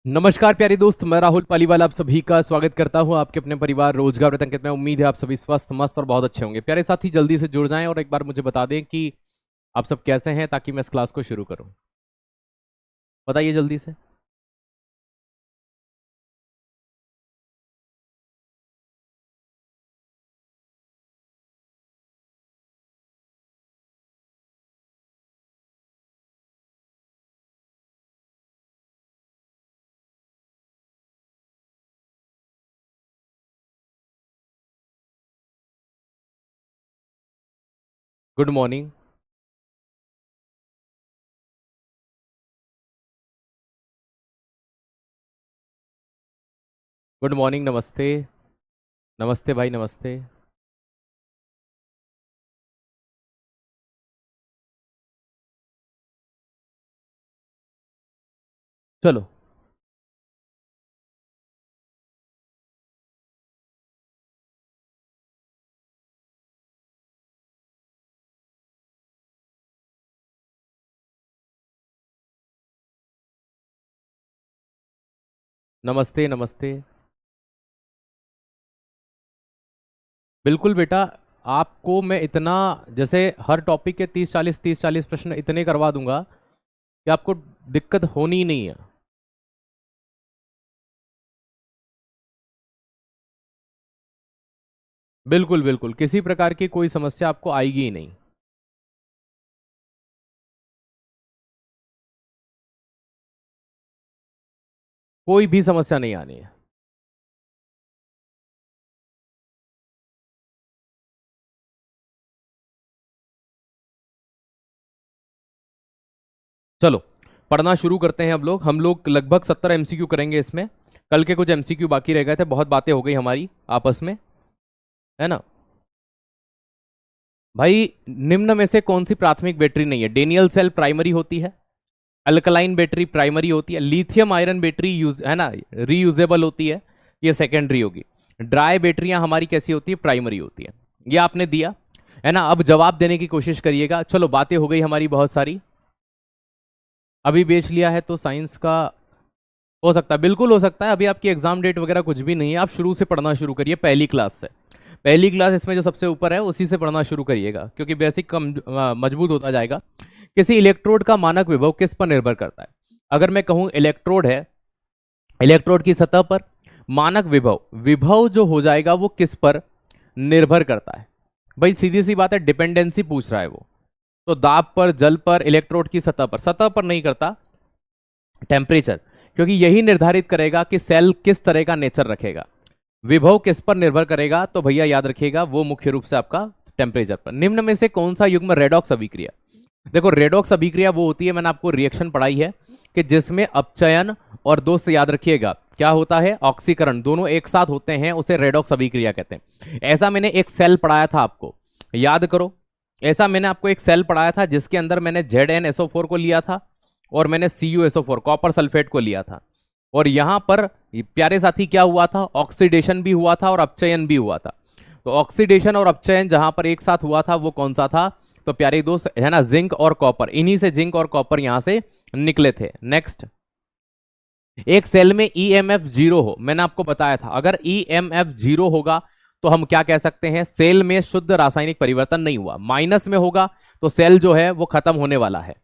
नमस्कार प्यारे दोस्त, मैं राहुल पालीवाल आप सभी का स्वागत करता हूं आपके अपने परिवार रोजगार वृत्तंकित में। उम्मीद है आप सभी स्वस्थ मस्त और बहुत अच्छे होंगे। प्यारे साथी जल्दी से जुड़ जाएं और एक बार मुझे बता दें कि आप सब कैसे हैं ताकि मैं इस क्लास को शुरू करूं। बताइए जल्दी से। Good morning. Good morning. नमस्ते। नमस्ते भाई, नमस्ते। चलो। नमस्ते नमस्ते। बिल्कुल बेटा, आपको मैं इतना, जैसे हर टॉपिक के 30 40 प्रश्न इतने करवा दूंगा कि आपको दिक्कत होनी ही नहीं है। बिल्कुल बिल्कुल, किसी प्रकार की कोई समस्या आपको आएगी ही नहीं। कोई भी समस्या नहीं आनी है। चलो पढ़ना शुरू करते हैं। अब हम लोग लगभग 70 एमसीक्यू करेंगे इसमें। कल के कुछ एमसीक्यू बाकी रह गए थे, बहुत बातें हो गई हमारी आपस में, है ना भाई। निम्न में से कौन सी प्राथमिक बैटरी नहीं है? डेनियल सेल प्राइमरी होती है, अल्कलाइन बैटरी प्राइमरी होती है, लिथियम आयरन बैटरी यूज है ना, रीयूजेबल होती है, ये सेकेंडरी होगी। ड्राई बैटरियां हमारी कैसी होती है? प्राइमरी होती है। ये आपने दिया है ना। अब जवाब देने की कोशिश करिएगा। चलो बातें हो गई हमारी बहुत सारी। अभी बेच लिया है तो साइंस का हो सकता है, बिल्कुल हो सकता है। अभी आपकी एग्जाम डेट वगैरह कुछ भी नहीं है। आप शुरू से पढ़ना शुरू करिए, पहली क्लास से। पहली क्लास इसमें जो सबसे ऊपर है उसी से पढ़ना शुरू करिएगा, क्योंकि बेसिक कम मजबूत होता जाएगा। किसी इलेक्ट्रोड का मानक विभव किस पर निर्भर करता है? अगर मैं कहूं इलेक्ट्रोड है, इलेक्ट्रोड की सतह पर मानक विभव, विभव जो हो जाएगा वो किस पर निर्भर करता है? भाई सीधी सी बात है, डिपेंडेंसी पूछ रहा है वो। तो दाब पर, जल पर, इलेक्ट्रोड की सतह पर नहीं करता, टेम्परेचर, क्योंकि यही निर्धारित करेगा कि सेल किस तरह का नेचर रखेगा। विभव किस पर निर्भर करेगा? तो भैया याद रखिएगा वो मुख्य रूप से आपका टेम्परेचर पर। निम्न में से कौन सा युग्म रेडॉक्स अभिक्रिया? देखो रेडॉक्स अभिक्रिया वो होती है, मैंने आपको रिएक्शन पढ़ाई है, कि जिसमें अपचयन और दोस्त याद रखिएगा क्या होता है, ऑक्सीकरण, दोनों एक साथ होते हैं, उसे रेडॉक्स अभिक्रिया कहते हैं। ऐसा मैंने एक सेल पढ़ाया था आपको, याद करो। ऐसा मैंने आपको एक सेल पढ़ाया था जिसके अंदर मैंने ZnSO4 को लिया था और मैंने CuSO4 कॉपर सल्फेट को लिया था। और यहां पर प्यारे साथी क्या हुआ था? ऑक्सीडेशन भी हुआ था और अपचयन भी हुआ था। तो ऑक्सीडेशन और अपचयन जहां पर एक साथ हुआ था वो कौन सा था? तो प्यारे दोस्त है ना, जिंक और कॉपर। इन्हीं से जिंक और कॉपर यहां से निकले थे। नेक्स्ट, एक सेल में EMF 0 हो, मैंने आपको बताया था अगर EMF 0 होगा तो हम क्या कह सकते हैं? सेल में शुद्ध रासायनिक परिवर्तन नहीं हुआ। माइनस में होगा तो सेल जो है वो खत्म होने वाला है।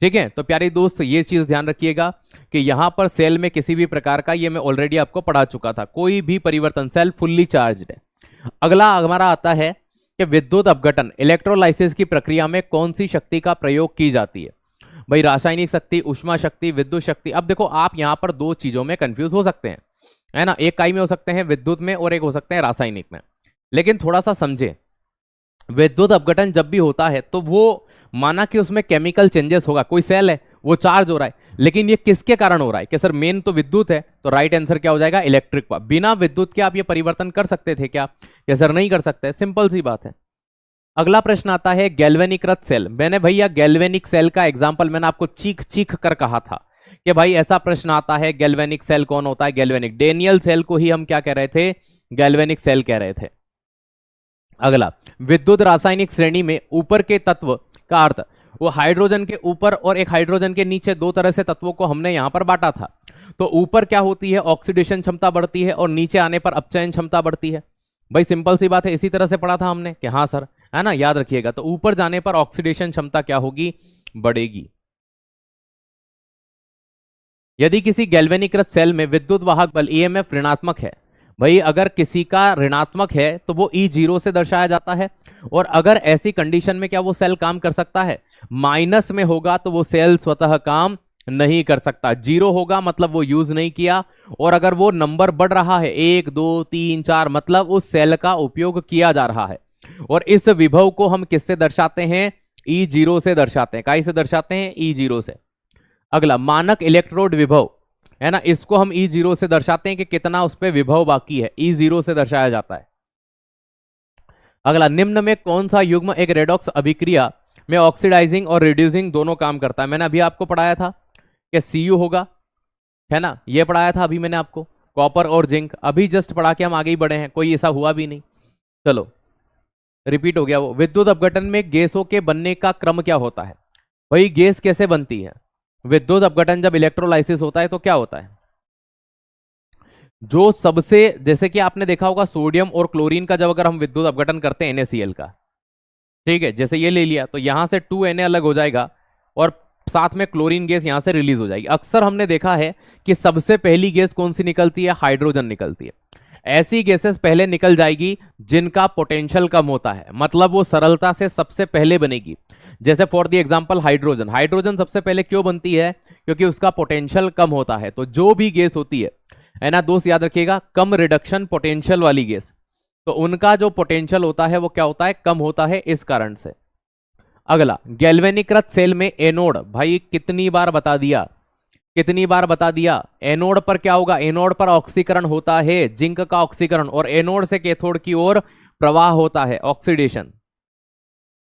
ठीक है, तो प्यारे दोस्त ये चीज ध्यान रखिएगा कि यहां पर सेल में किसी भी प्रकार का, ये मैं ऑलरेडी आपको पढ़ा चुका था, कोई भी परिवर्तन, सेल फुल्ली चार्ज्ड है। अगला हमारा आता है कि विद्युत अपघटन, इलेक्ट्रोलाइसिस की प्रक्रिया में कौन सी शक्ति का प्रयोग की जाती है? भाई रासायनिक शक्ति, ऊष्मा शक्ति, विद्युत शक्ति। अब देखो आप यहां पर दो चीजों में कंफ्यूज हो सकते हैं, है ना। एक काई में हो सकते हैं विद्युत में, और एक हो सकते हैं रासायनिक में। लेकिन थोड़ा सा समझे, विद्युत अपघटन जब भी होता है तो वो माना कि उसमें केमिकल चेंजेस होगा, कोई सेल है वो चार्ज हो रहा है, लेकिन ये किसके कारण हो रहा है? कि सर मेन तो विद्युत है, तो राइट आंसर क्या हो जाएगा? इलेक्ट्रिक पर। बिना विद्युत के आप ये परिवर्तन कर सकते थे क्या? या सर नहीं कर सकते, सिंपल सी बात है। अगला प्रश्न आता है गैल्वेनिकृत सेल। मैंने भैया गैल्वेनिक सेल का एग्जांपल मैंने आपको चीख चीख कर कहा था कि भाई ऐसा प्रश्न आता है, गैल्वेनिक सेल कौन होता है? गैल्वेनिक, डेनियल सेल को ही हम क्या कह रहे थे? गैल्वेनिक सेल कह रहे थे। अगला, विद्युत रासायनिक श्रेणी में ऊपर के तत्व का अर्थ, वो हाइड्रोजन के ऊपर और एक हाइड्रोजन के नीचे दो तरह से तत्वों को हमने यहां पर बांटा था। तो ऊपर क्या होती है, ऑक्सीडेशन क्षमता बढ़ती है और नीचे आने पर अपचयन क्षमता बढ़ती है। भाई सिंपल सी बात है, इसी तरह से पढ़ा था हमने कि हाँ सर, है ना, याद रखिएगा। तो ऊपर जाने पर ऑक्सीडेशन क्षमता क्या होगी, बढ़ेगी। यदि किसी गैल्वेनिकृत सेल में विद्युत वाहक बल ईएमएफ ऋणात्मक है, भाई अगर किसी का ऋणात्मक है तो वो E0 से दर्शाया जाता है। और अगर ऐसी कंडीशन में क्या वो सेल काम कर सकता है, माइनस में होगा तो वो सेल स्वतः काम नहीं कर सकता। 0 होगा मतलब वो यूज नहीं किया, और अगर वो नंबर बढ़ रहा है 1 2 3 4 मतलब उस सेल का उपयोग किया जा रहा है। और इस विभव को हम किससे दर्शाते हैं, E0 से दर्शाते हैं। काई से दर्शाते हैं, E0 से। अगला मानक इलेक्ट्रोड विभव, है ना, इसको हम E0 से दर्शाते हैं कि कितना उस पर विभव बाकी है, E0 से दर्शाया जाता है। अगला, निम्न में कौन सा युग्म एक रेडॉक्स अभिक्रिया में ऑक्सीडाइजिंग और रिड्यूसिंग दोनों काम करता है। मैंने अभी आपको पढ़ाया था कि Cu होगा, है ना, ये पढ़ाया था अभी मैंने आपको, कॉपर और जिंक। अभी जस्ट पढ़ा के हम आगे ही बढ़े हैं, कोई ऐसा हुआ भी नहीं। चलो रिपीट हो गया वो। विद्युत अपघटन में गैसों के बनने का क्रम क्या होता है। भाई गैस कैसे बनती है, विद्युत अपघटन जब इलेक्ट्रोलाइसिस होता है तो क्या होता है, जो सबसे, जैसे कि आपने देखा होगा सोडियम और क्लोरीन का जब अगर हम विद्युत अपघटन करते हैं NaCl का, ठीक है, जैसे ये ले लिया तो यहां से 2Na अलग हो जाएगा और साथ में क्लोरीन गैस यहां से रिलीज हो जाएगी। अक्सर हमने देखा है कि सबसे पहली गैस कौन सी निकलती है, हाइड्रोजन निकलती है। ऐसी गैसेस पहले निकल जाएगी जिनका पोटेंशियल कम होता है, मतलब वो सरलता से सबसे पहले बनेगी। जैसे for the example hydrogen, hydrogen सबसे पहले क्यों बनती है, क्योंकि उसका पोटेंशियल कम होता है। तो जो भी गैस होती है ना दोस्त, याद रखिएगा, कम रिडक्शन पोटेंशियल वाली गैस, तो उनका जो पोटेंशियल होता है वो क्या होता है, कम होता है, इस कारण से। अगला, गैल्वेनिकृत सेल में एनोड, भाई कितनी बार बता दिया, कितनी बार बता दिया, एनोड पर क्या होगा, एनोड पर ऑक्सीकरण होता है, जिंक का ऑक्सीकरण, और एनोड से कैथोड की ओर प्रवाह होता है, ऑक्सीडेशन।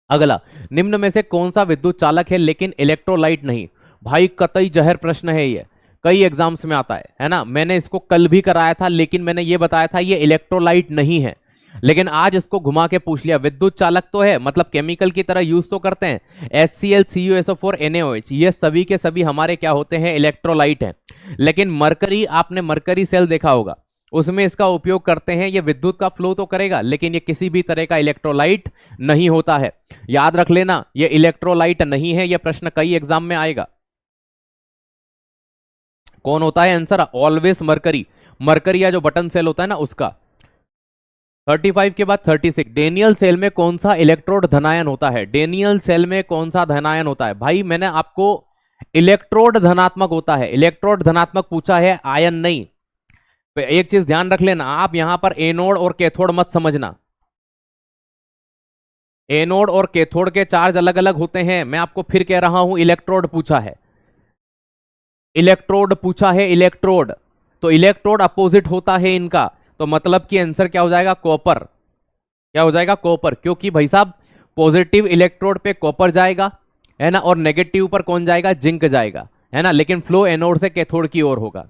अगला, निम्न में से कौन सा विद्युत चालक है लेकिन इलेक्ट्रोलाइट नहीं। भाई कतई जहर प्रश्न है ये, कई एग्जाम्स में आता है ना। मैंने इसको कल भी कराया था, लेकिन मैंने ये बताया था ये इलेक्ट्रोलाइट नहीं है, लेकिन आज इसको घुमा के पूछ लिया। विद्युत चालक तो है, मतलब केमिकल की तरह यूज तो करते हैं, HCl CuSO4 NaOH, ये सभी के सभी हमारे क्या होते हैं, इलेक्ट्रोलाइट हैं। लेकिन मरकरी, आपने मरकरी सेल देखा होगा, उसमें इसका उपयोग करते हैं, ये विद्युत का फ्लो तो करेगा लेकिन ये किसी भी तरह का इलेक्ट्रोलाइट नहीं होता है। याद रख लेना, ये इलेक्ट्रोलाइट नहीं है, ये प्रश्न कई एग्जाम में आएगा। कौन होता है आंसर, ऑलवेज मरकरी। मरकरी या जो बटन सेल होता है ना उसका। 35 के बाद 36, डेनियल सेल में कौन सा इलेक्ट्रोड धनायन होता है। डेनियल सेल में कौन सा धनायन होता है, भाई मैंने आपको इलेक्ट्रोड धनात्मक होता है, इलेक्ट्रोड धनात्मक पूछा है, आयन नहीं। एक चीज ध्यान रख लेना, आप यहां पर एनोड और कैथोड मत समझना, एनोड और कैथोड के चार्ज अलग अलग होते हैं। मैं आपको फिर कह रहा हूं, इलेक्ट्रोड पूछा है, इलेक्ट्रोड पूछा है, इलेक्ट्रोड, तो इलेक्ट्रोड अपोजिट होता है इनका, तो मतलब कि आंसर क्या हो जाएगा, कॉपर। क्या हो जाएगा, कॉपर, क्योंकि भाई साहब पॉजिटिव इलेक्ट्रोड पे कॉपर जाएगा, है ना, और नेगेटिव पर कौन जाएगा, जिंक जाएगा, है ना, लेकिन फ्लो एनोड से कैथोड की ओर होगा।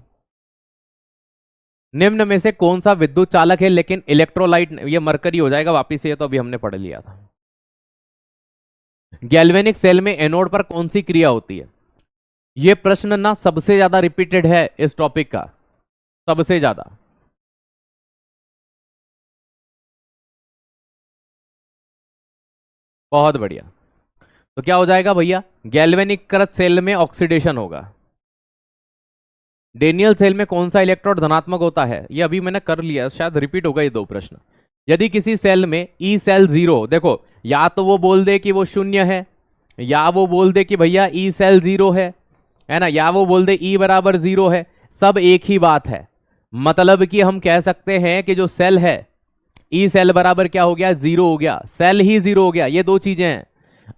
निम्न में से कौन सा विद्युत चालक है लेकिन इलेक्ट्रोलाइट, ये मरकरी हो जाएगा वापिस, ये तो अभी हमने पढ़ लिया था। गैल्वेनिक सेल में एनोड पर कौन सी क्रिया होती है। यह प्रश्न ना सबसे ज्यादा रिपीटेड है इस टॉपिक का, सबसे ज्यादा। बहुत बढ़िया, तो क्या हो जाएगा भैया, गैल्वेनिकृत सेल में ऑक्सीडेशन होगा। डेनियल सेल में कौन सा इलेक्ट्रोड धनात्मक होता है, ये अभी मैंने कर लिया, शायद रिपीट होगा ये दो प्रश्न। यदि किसी सेल में ई सेल 0, देखो या तो वो बोल दे कि वो 0 है, या वो बोल दे कि भैया ई सेल 0 है ना, या वो बोल दे ई बराबर 0 है, सब एक ही बात है। मतलब कि हम कह सकते हैं कि जो सेल है, ई सेल बराबर क्या हो गया, 0 हो गया, सेल ही 0 हो गया, ये दो चीजें हैं।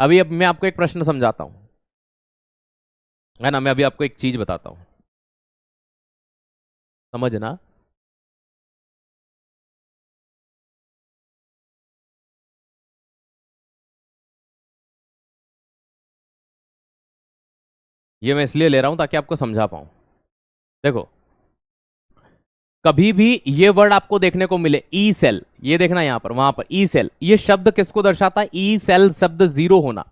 अभी अब मैं आपको एक प्रश्न समझाता हूं, है ना, मैं अभी आपको एक चीज बताता हूं, समझना। ये मैं इसलिए ले रहा हूं ताकि आपको समझा पाऊं। देखो कभी भी ये वर्ड आपको देखने को मिले, ई सेल, ये देखना यहां पर, वहां पर ई सेल, ये शब्द किसको दर्शाता है, ई सेल शब्द 0 होना।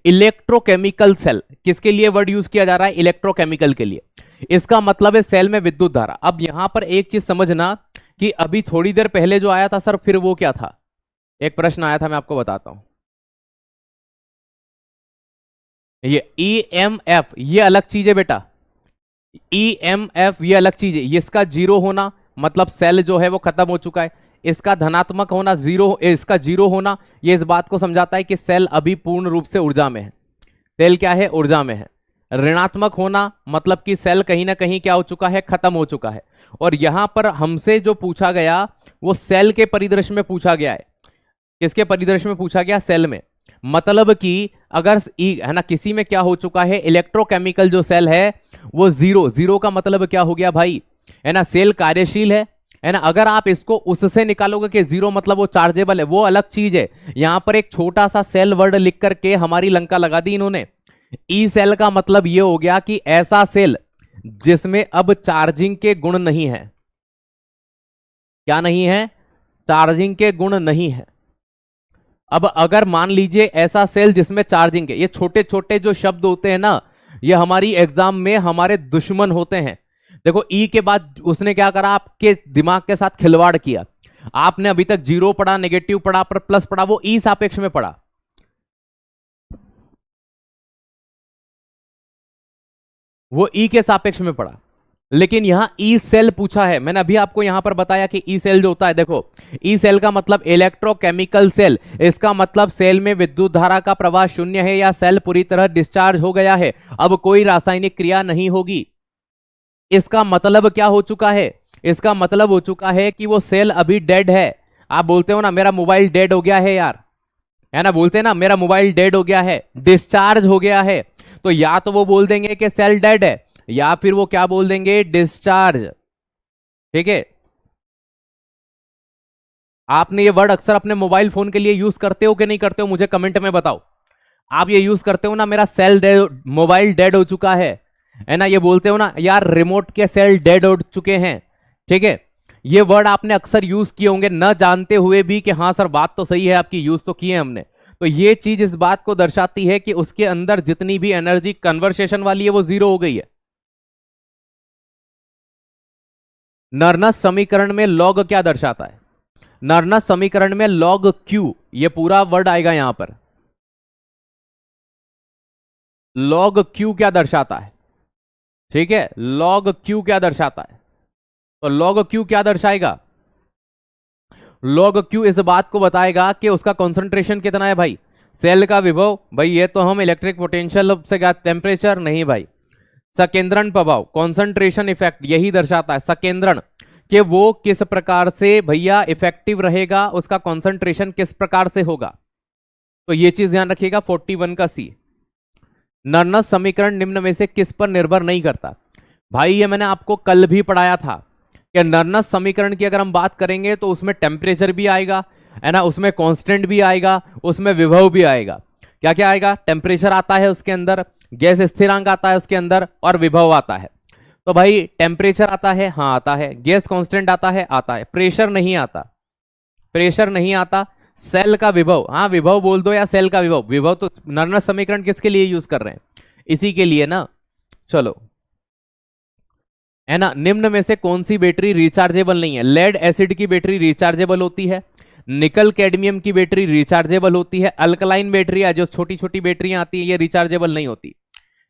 इलेक्ट्रोकेमिकल सेल, किसके लिए वर्ड यूज किया जा रहा है? इलेक्ट्रोकेमिकल के लिए। इसका मतलब है सेल में विद्युत धारा। अब यहां पर एक चीज समझना कि अभी थोड़ी देर पहले जो आया था सर, फिर वो क्या था? एक प्रश्न आया था, मैं आपको बताता हूं। ये EMF ये अलग चीज है बेटा, EMF ये अलग चीज है। इसका जीरो होना मतलब सेल जो है वो खत्म हो चुका है। इसका धनात्मक होना जीरो, इसका जीरो होना ये इस बात को समझाता है कि सेल अभी पूर्ण रूप से ऊर्जा में है। सेल क्या है? ऊर्जा में है। ऋणात्मक होना मतलब कि सेल कहीं ना कहीं क्या हो चुका है? खत्म हो चुका है। और यहां पर हमसे जो पूछा गया वो सेल के परिदृश्य में पूछा गया है। किसके परिदृश्य में पूछा गया? सेल में। मतलब कि अगर है ना, किसी में क्या हो चुका है? इलेक्ट्रोकेमिकल जो सेल है वो जीरो। जीरो का मतलब क्या हो गया भाई? है ना, सेल कार्यशील है ना। अगर आप इसको उससे निकालोगे कि जीरो मतलब वो चार्जेबल है, वो अलग चीज है। यहां पर एक छोटा सा सेल वर्ड लिख करके हमारी लंका लगा दी इन्होंने। ई सेल का मतलब ये हो गया कि ऐसा सेल जिसमें अब चार्जिंग के गुण नहीं है। क्या नहीं है? चार्जिंग के गुण नहीं है। अब अगर मान लीजिए ऐसा सेल जिसमें चार्जिंग है, ये छोटे छोटे जो शब्द होते हैं ना, ये हमारी एग्जाम में हमारे दुश्मन होते हैं। देखो ई के बाद उसने क्या करा? आपके दिमाग के साथ खिलवाड़ किया। आपने अभी तक जीरो पढ़ा, नेगेटिव पढ़ा, पर प्लस पढ़ा, वो ई सापेक्ष में पढ़ा। वो ई के सापेक्ष में पढ़ा। लेकिन यहां ई सेल पूछा है। मैंने अभी आपको यहां पर बताया कि ई सेल जो होता है, देखो ई सेल का मतलब इलेक्ट्रोकेमिकल सेल। इसका मतलब सेल में विद्युत धारा का प्रवाह शून्य है या सेल पूरी तरह डिस्चार्ज हो गया है, अब कोई रासायनिक क्रिया नहीं होगी। इसका मतलब क्या हो चुका है? इसका मतलब हो चुका है कि वो सेल अभी डेड है। आप बोलते हो ना मेरा मोबाइल डेड हो गया है यार, है ना, बोलते हैं ना मेरा मोबाइल डेड हो गया है, डिस्चार्ज हो गया है। तो या तो वो बोल देंगे कि सेल डेड है, या फिर वो क्या बोल देंगे? डिस्चार्ज। ठीक है। आपने ये वर्ड अक्सर अपने मोबाइल फोन के लिए यूज करते हो कि नहीं करते हो? मुझे कमेंट में बताओ। आप ये यूज करते हो ना, मेरा सेल मोबाइल डेड हो चुका है ना? ये बोलते हो ना यार रिमोट के सेल डेड हो चुके हैं। ठीक है। ये वर्ड आपने अक्सर यूज किए होंगे न जानते हुए भी कि हाँ सर बात तो सही है आपकी, यूज तो किए हमने। तो ये चीज इस बात को दर्शाती है कि उसके अंदर जितनी भी एनर्जी कन्वर्सेशन वाली है वो जीरो हो गई है। नर्नस समीकरण में लॉग क्या दर्शाता है? नर्नस समीकरण में लॉग क्यू, ये पूरा वर्ड आएगा यहां पर। लॉग क्यू क्या दर्शाता है? ठीक है, लॉग क्यू क्या दर्शाता है? तो लॉग क्यू क्या दर्शाएगा? लॉग क्यू इस बात को बताएगा कि उसका कंसंट्रेशन कितना है भाई। सेल का विभव भाई, ये तो हम इलेक्ट्रिक पोटेंशियल से क्या, टेम्परेचर नहीं भाई। सकेंद्रण प्रभाव, कॉन्सेंट्रेशन इफेक्ट, यही दर्शाता है सकेंद्रण, कि वो किस प्रकार से भैया इफेक्टिव रहेगा, उसका कॉन्सेंट्रेशन किस प्रकार से होगा। तो ये चीज ध्यान रखिएगा। 41 का सी, नर्नस समीकरण निम्न में से किस पर निर्भर नहीं करता? भाई ये मैंने आपको कल भी पढ़ाया था कि नर्नस समीकरण की अगर हम बात करेंगे तो उसमें टेम्परेचर भी आएगा, है ना, उसमें कांस्टेंट भी आएगा, उसमें विभव भी आएगा। क्या क्या आएगा? टेम्परेचर आता है उसके अंदर, गैस स्थिरांक आता है उसके अंदर, और विभव आता है। तो भाई टेम्परेचर आता है, हाँ आता है। गैस कांस्टेंट आता है, आता है। प्रेशर नहीं आता, प्रेशर नहीं आता। सेल का विभव, हाँ विभव बोल दो या सेल का विभव। विभव तो नर्नस समीकरण किसके लिए यूज कर रहे हैं? इसी के लिए ना। चलो, है ना, निम्न में से कौन सी बैटरी रिचार्जेबल नहीं है? लेड एसिड की बैटरी रिचार्जेबल होती है, निकल कैडमियम की बैटरी रिचार्जेबल होती है, अल्कलाइन बैटरी जो छोटी छोटी बैटरियां आती है ये रिचार्जेबल नहीं होती,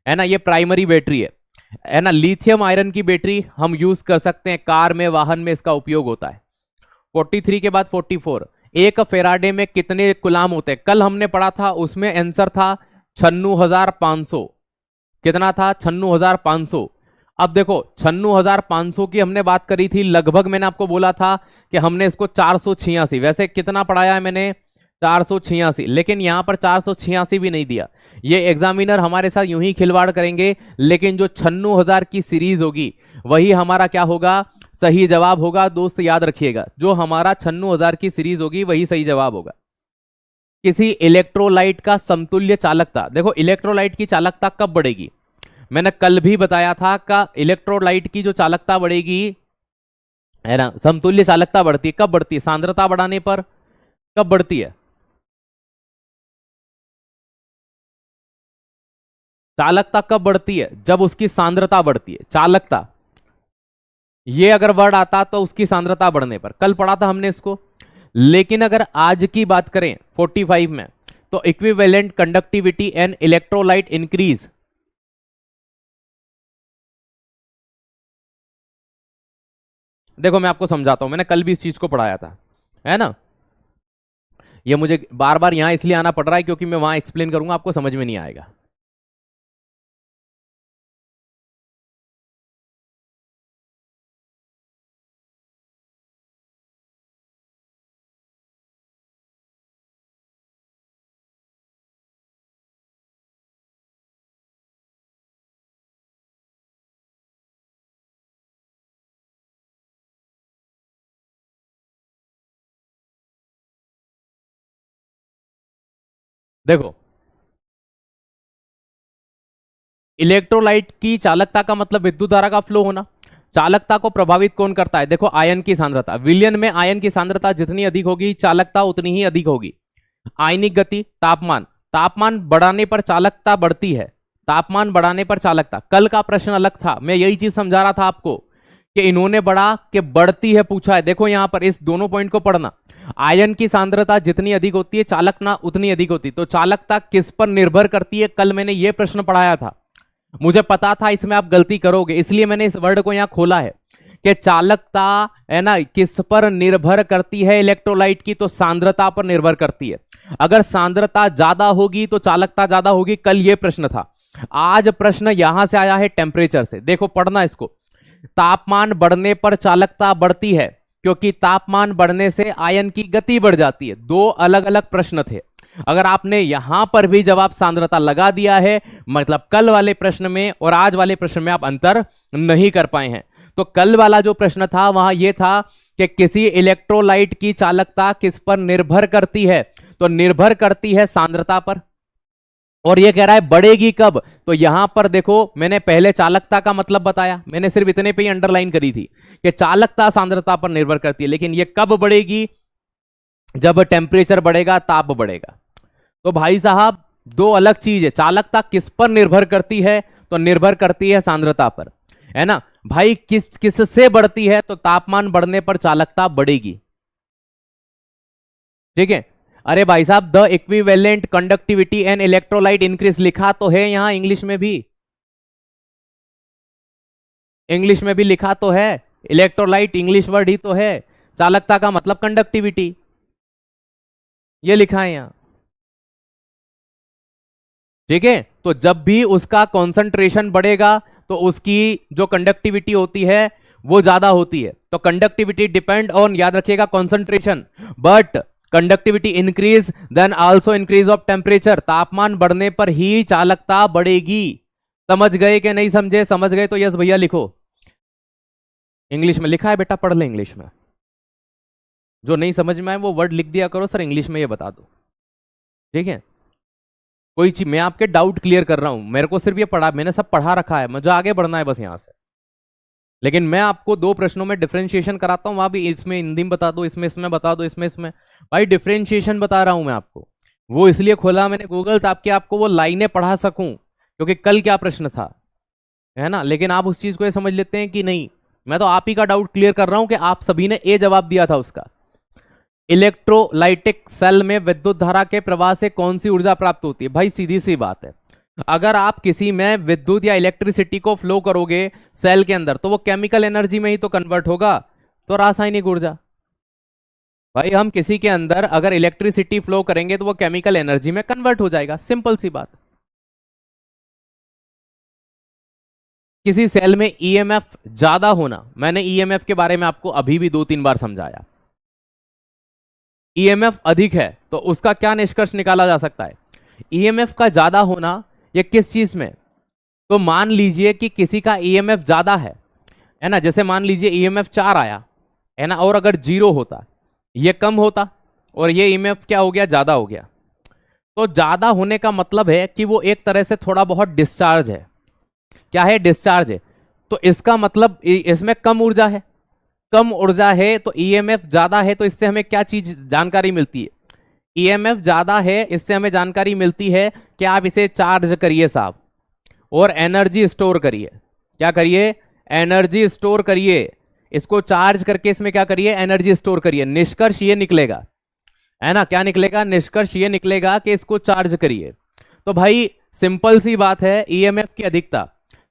है ना, ये प्राइमरी बैटरी है ना। लिथियम आयरन की बैटरी हम यूज कर सकते हैं, कार में, वाहन में इसका उपयोग होता है। 43 के बाद 44, एक फेराडे में कितने कुलाम होते हैं? कल हमने पढ़ा था, उसमें आंसर था 96,500। कितना था? 96,500। अब देखो 96,500 की हमने बात करी थी, लगभग मैंने आपको बोला था कि हमने इसको 486, वैसे कितना पढ़ाया है मैंने? 486, लेकिन यहां पर 486 भी नहीं दिया। ये एग्जामिनर हमारे साथ यूं ही खिलवाड़ करेंगे, लेकिन जो 96,000 की सीरीज होगी वही हमारा क्या होगा? सही जवाब होगा। दोस्त याद रखिएगा, जो हमारा 96,000 की सीरीज होगी वही सही जवाब होगा। किसी इलेक्ट्रोलाइट का समतुल्य चालकता, देखो इलेक्ट्रोलाइट की चालकता कब बढ़ेगी? मैंने कल भी बताया था का इलेक्ट्रोलाइट की जो चालकता बढ़ेगी, है ना, समतुल्य चालकता बढ़ती है। कब बढ़ती है? सांद्रता बढ़ाने पर। कब बढ़ती है? चालकता कब बढ़ती है? जब उसकी सांद्रता बढ़ती है। चालकता, ये अगर वर्ड आता तो उसकी सांद्रता बढ़ने पर, कल पढ़ा था हमने इसको। लेकिन अगर आज की बात करें 45 में, तो equivalent conductivity and electrolyte increase. देखो मैं आपको समझाता हूं, मैंने कल भी इस चीज को पढ़ाया था, है ना। ये मुझे बार बार यहां इसलिए आना पड़ रहा है क्योंकि मैं वहां एक्सप्लेन करूंगा, आपको समझ में नहीं आएगा। देखो, इलेक्ट्रोलाइट की चालकता का मतलब विद्युत धारा का फ्लो होना। चालकता को प्रभावित कौन करता है? देखो, आयन की सांद्रता। विलयन में आयन की सांद्रता जितनी अधिक होगी, चालकता उतनी ही अधिक होगी। आयनिक गति, तापमान, तापमान बढ़ाने पर चालकता बढ़ती है। तापमान बढ़ाने पर चालकता। कल का प्रश्न अलग था, मैं यही चीज समझा रहा था आपको कि इन्होंने बढ़ा के बढ़ती है पूछा है। देखो यहां पर इस दोनों पॉइंट को पढ़ना। आयन की सांद्रता जितनी अधिक होती है, चालकता उतनी अधिक होती है। तो चालकता किस पर निर्भर करती है? कल मैंने यह प्रश्न पढ़ाया था। मुझे पता था इसमें आप गलती करोगे, इसलिए मैंने इस वर्ड को यहां खोला है कि चालकता, है ना, किस पर निर्भर करती है इलेक्ट्रोलाइट की? तो सांद्रता पर निर्भर करती है। अगर सांद्रता ज्यादा होगी तो चालकता ज्यादा होगी। कल यह प्रश्न था। आज प्रश्न यहां से आया है टेम्परेचर से। देखो पढ़ना इसको। तापमान बढ़ने पर चालकता बढ़ती है क्योंकि तापमान बढ़ने से आयन की गति बढ़ जाती है। दो अलग अलग प्रश्न थे। अगर आपने यहां पर भी जवाब सांद्रता लगा दिया है, मतलब कल वाले प्रश्न में और आज वाले प्रश्न में आप अंतर नहीं कर पाए हैं। तो कल वाला जो प्रश्न था वहां यह था कि किसी इलेक्ट्रोलाइट की चालकता किस पर निर्भर करती है? तो निर्भर करती है सांद्रता पर। और यह कह रहा है बढ़ेगी कब? तो यहां पर देखो, मैंने पहले चालकता का मतलब बताया, मैंने सिर्फ इतने पे ही अंडरलाइन करी थी कि चालकता सांद्रता पर निर्भर करती है। लेकिन यह कब बढ़ेगी? जब टेम्परेचर बढ़ेगा, ताप बढ़ेगा। तो भाई साहब, दो अलग चीज है। चालकता किस पर निर्भर करती है? तो निर्भर करती है सांद्रता पर, है ना भाई। किस से बढ़ती है? तो तापमान बढ़ने पर चालकता बढ़ेगी। ठीक है। अरे भाई साहब, the equivalent conductivity and electrolyte increase लिखा तो है यहां, इंग्लिश में भी। इंग्लिश में भी लिखा तो है। इलेक्ट्रोलाइट इंग्लिश वर्ड ही तो है। चालकता का मतलब कंडक्टिविटी, ये लिखा है यहां। ठीक है। तो जब भी उसका कॉन्सेंट्रेशन बढ़ेगा तो उसकी जो कंडक्टिविटी होती है वो ज्यादा होती है। तो कंडक्टिविटी डिपेंड ऑन, याद रखिएगा, concentration. But conductivity increase then also increase of temperature. तापमान बढ़ने पर ही चालकता बढ़ेगी। समझ गए कि नहीं समझे? समझ गए तो यस भैया लिखो। इंग्लिश में लिखा है बेटा, पढ़ ले इंग्लिश में। जो नहीं समझ में आए वो वर्ड लिख दिया करो, सर इंग्लिश में ये बता दो। ठीक है। कोई चीज, मैं आपके डाउट क्लियर कर रहा हूं। मेरे को सिर्फ ये पढ़ा, मैंने सब पढ़ा रखा है, मुझे आगे बढ़ना है बस यहां से। लेकिन मैं आपको दो प्रश्नों में डिफरेंशिएशन कराता हूं, वहां भी इसमें हिंदी में बता दो, इसमें बता दो, इसमें भाई डिफरेंशिएशन बता रहा हूं मैं आपको। वो इसलिए खोला मैंने गूगल ताकि आपको वो लाइनें पढ़ा सकूं, क्योंकि कल क्या प्रश्न था, है ना। लेकिन आप उस चीज को ये समझ लेते हैं कि नहीं। मैं तो आप ही का डाउट क्लियर कर रहा हूं कि आप सभी ने ए जवाब दिया था उसका। इलेक्ट्रोलाइटिक सेल में विद्युत धारा के प्रवाह से कौन सी ऊर्जा प्राप्त होती है? भाई सीधी सी बात है, अगर आप किसी में विद्युत या इलेक्ट्रिसिटी को फ्लो करोगे सेल के अंदर, तो वो केमिकल एनर्जी में ही तो कन्वर्ट होगा, तो रासायनिक ऊर्जा। भाई हम किसी के अंदर अगर इलेक्ट्रिसिटी फ्लो करेंगे तो वो केमिकल एनर्जी में कन्वर्ट हो जाएगा, सिंपल सी बात। किसी सेल में ईएमएफ ज्यादा होना, मैंने ईएमएफ के बारे में आपको अभी भी 2-3 बार समझाया। ईएमएफ अधिक है तो उसका क्या निष्कर्ष निकाला जा सकता है? ईएमएफ का ज्यादा होना, ये किस चीज में? तो मान लीजिए कि किसी का ईएमएफ ज्यादा है ना, जैसे मान लीजिए ईएमएफ 4 आया, है ना, और अगर 0 होता, ये कम होता, और ये ईएमएफ क्या हो गया? ज्यादा हो गया। तो ज्यादा होने का मतलब है कि वो एक तरह से थोड़ा बहुत डिस्चार्ज है। क्या है? डिस्चार्ज है। तो इसका मतलब इसमें कम ऊर्जा है। कम ऊर्जा है तो ईएमएफ ज्यादा है, तो इससे हमें क्या चीज जानकारी मिलती है? ईएमएफ ज्यादा है, इससे हमें जानकारी मिलती है कि आप इसे चार्ज करिए साहब। और एनर्जी स्टोर करिए। क्या करिए? एनर्जी स्टोर करिए। इसको चार्ज करके इसमें क्या करिए? एनर्जी स्टोर करिए। निष्कर्ष ये निकलेगा, है ना, क्या निकलेगा? निष्कर्ष ये निकलेगा कि इसको चार्ज करिए। तो भाई सिंपल सी बात है, ईएमएफ की अधिकता,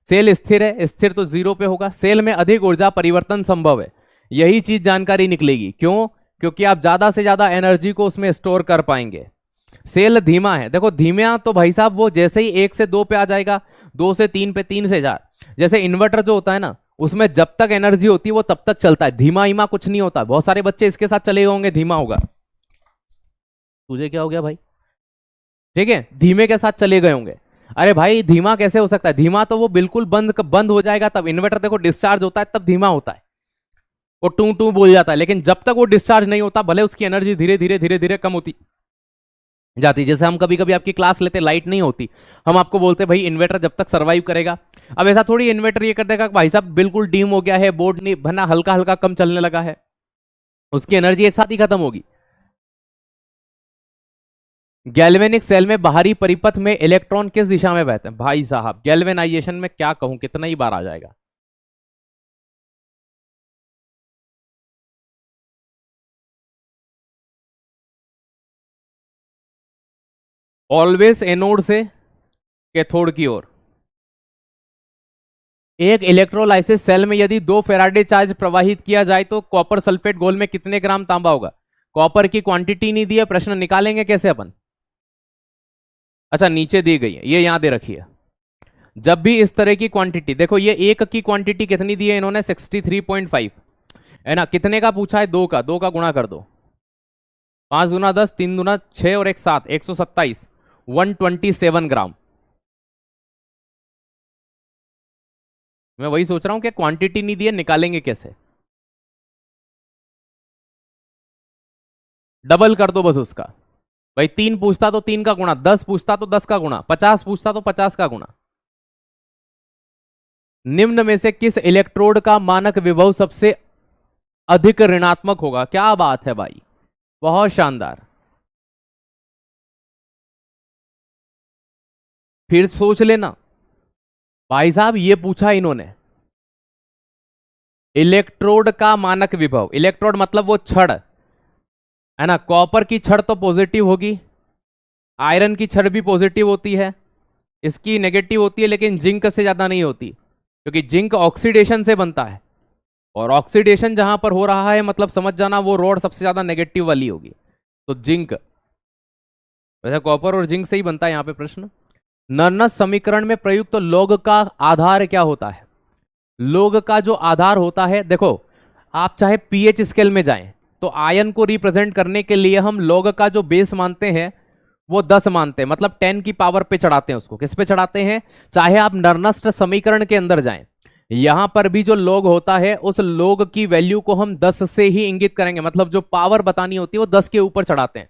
सेल स्थिर है, स्थिर तो 0 पे होगा, सेल में अधिक ऊर्जा परिवर्तन संभव है, यही चीज जानकारी निकलेगी। क्यों? क्योंकि आप ज्यादा से ज्यादा एनर्जी को उसमें स्टोर कर पाएंगे। सेल धीमा है, देखो धीमा तो भाई साहब वो जैसे ही 1 से 2 पे आ जाएगा, 2 से 3 पे, 3 से 4, जैसे इन्वर्टर जो होता है ना, उसमें जब तक एनर्जी होती है वो तब तक चलता है, धीमा हीमा कुछ नहीं होता। बहुत सारे बच्चे इसके साथ चले होंगे, धीमा होगा। तुझे क्या हो गया भाई? ठीक है, धीमे के साथ चले गए होंगे। अरे भाई धीमा कैसे हो सकता है? धीमा तो वो बिल्कुल बंद हो जाएगा तब। इन्वर्टर देखो डिस्चार्ज होता है तब धीमा होता है, वो टू टू बोल जाता है, लेकिन जब तक वो डिस्चार्ज नहीं होता, भले उसकी एनर्जी धीरे धीरे धीरे धीरे कम होती जाती। जैसे हम कभी कभी आपकी क्लास लेते, लाइट नहीं होती, हम आपको बोलते भाई इन्वर्टर जब तक सर्वाइव करेगा। अब ऐसा थोड़ी इन्वर्टर ये कर देगा भाई साहब बिल्कुल डीम हो गया है, बोर्ड नहीं बना, हल्का हल्का कम चलने लगा है, उसकी एनर्जी एक साथ ही खत्म होगी। गैल्वेनिक सेल में बाहरी परिपथ में इलेक्ट्रॉन किस दिशा में बहते हैं? भाई साहब गैल्वेनाइजेशन में क्या कहूं, कितना ही बार आ जाएगा। ऑलवेज एनोड से कैथोड की ओर। एक इलेक्ट्रोलाइसिस सेल में यदि 2 फेराडे चार्ज प्रवाहित किया जाए तो कॉपर सल्फेट घोल में कितने ग्राम तांबा होगा? कॉपर की क्वांटिटी नहीं दी है, प्रश्न निकालेंगे कैसे अपन? अच्छा नीचे दी गई है, ये यहां दे रखी है। जब भी इस तरह की क्वांटिटी, देखो ये एक की क्वांटिटी कितनी दी है इन्होंने? 63.5, है ना। कितने का पूछा है? 2 का। 2 का गुणा कर दो, 5 दूना 10, 3 दूना 6 और 1 7, 127, 127 ग्राम। मैं वही सोच रहा हूं कि क्वांटिटी नहीं दी है, निकालेंगे कैसे? डबल कर दो बस उसका। भाई 3 पूछता तो 3 का गुणा, 10 पूछता तो 10 का गुणा, 50 पूछता तो 50 का गुणा। निम्न में से किस इलेक्ट्रोड का मानक विभव सबसे अधिक ऋणात्मक होगा? क्या बात है भाई, बहुत शानदार। फिर सोच लेना भाई साहब, ये पूछा इन्होंने इलेक्ट्रोड का मानक विभव। इलेक्ट्रोड मतलब वो छड़, है ना। कॉपर की छड़ तो पॉजिटिव होगी, आयरन की छड़ भी पॉजिटिव होती है, इसकी नेगेटिव होती है, लेकिन जिंक से ज्यादा नहीं होती, क्योंकि जिंक ऑक्सीडेशन से बनता है, और ऑक्सीडेशन जहां पर हो रहा है मतलब समझ जाना वो रोड सबसे ज्यादा नेगेटिव वाली होगी, तो जिंक। वैसे कॉपर और जिंक से ही बनता है यहां पे प्रश्न। नर्नस समीकरण में प्रयुक्त लॉग का आधार क्या होता है? लॉग का जो आधार होता है, देखो आप चाहे पीएच स्केल में जाएं तो आयन को रिप्रेजेंट करने के लिए हम लॉग का जो बेस मानते हैं वो 10 मानते हैं, मतलब 10 की पावर पे चढ़ाते हैं उसको। किस पे चढ़ाते हैं? चाहे आप नर्नस्ट समीकरण के अंदर जाएं, यहां पर भी जो लॉग होता है उस लॉग की वैल्यू को हम 10 से ही इंगित करेंगे, मतलब जो पावर बतानी होती है वो 10 के ऊपर चढ़ाते हैं।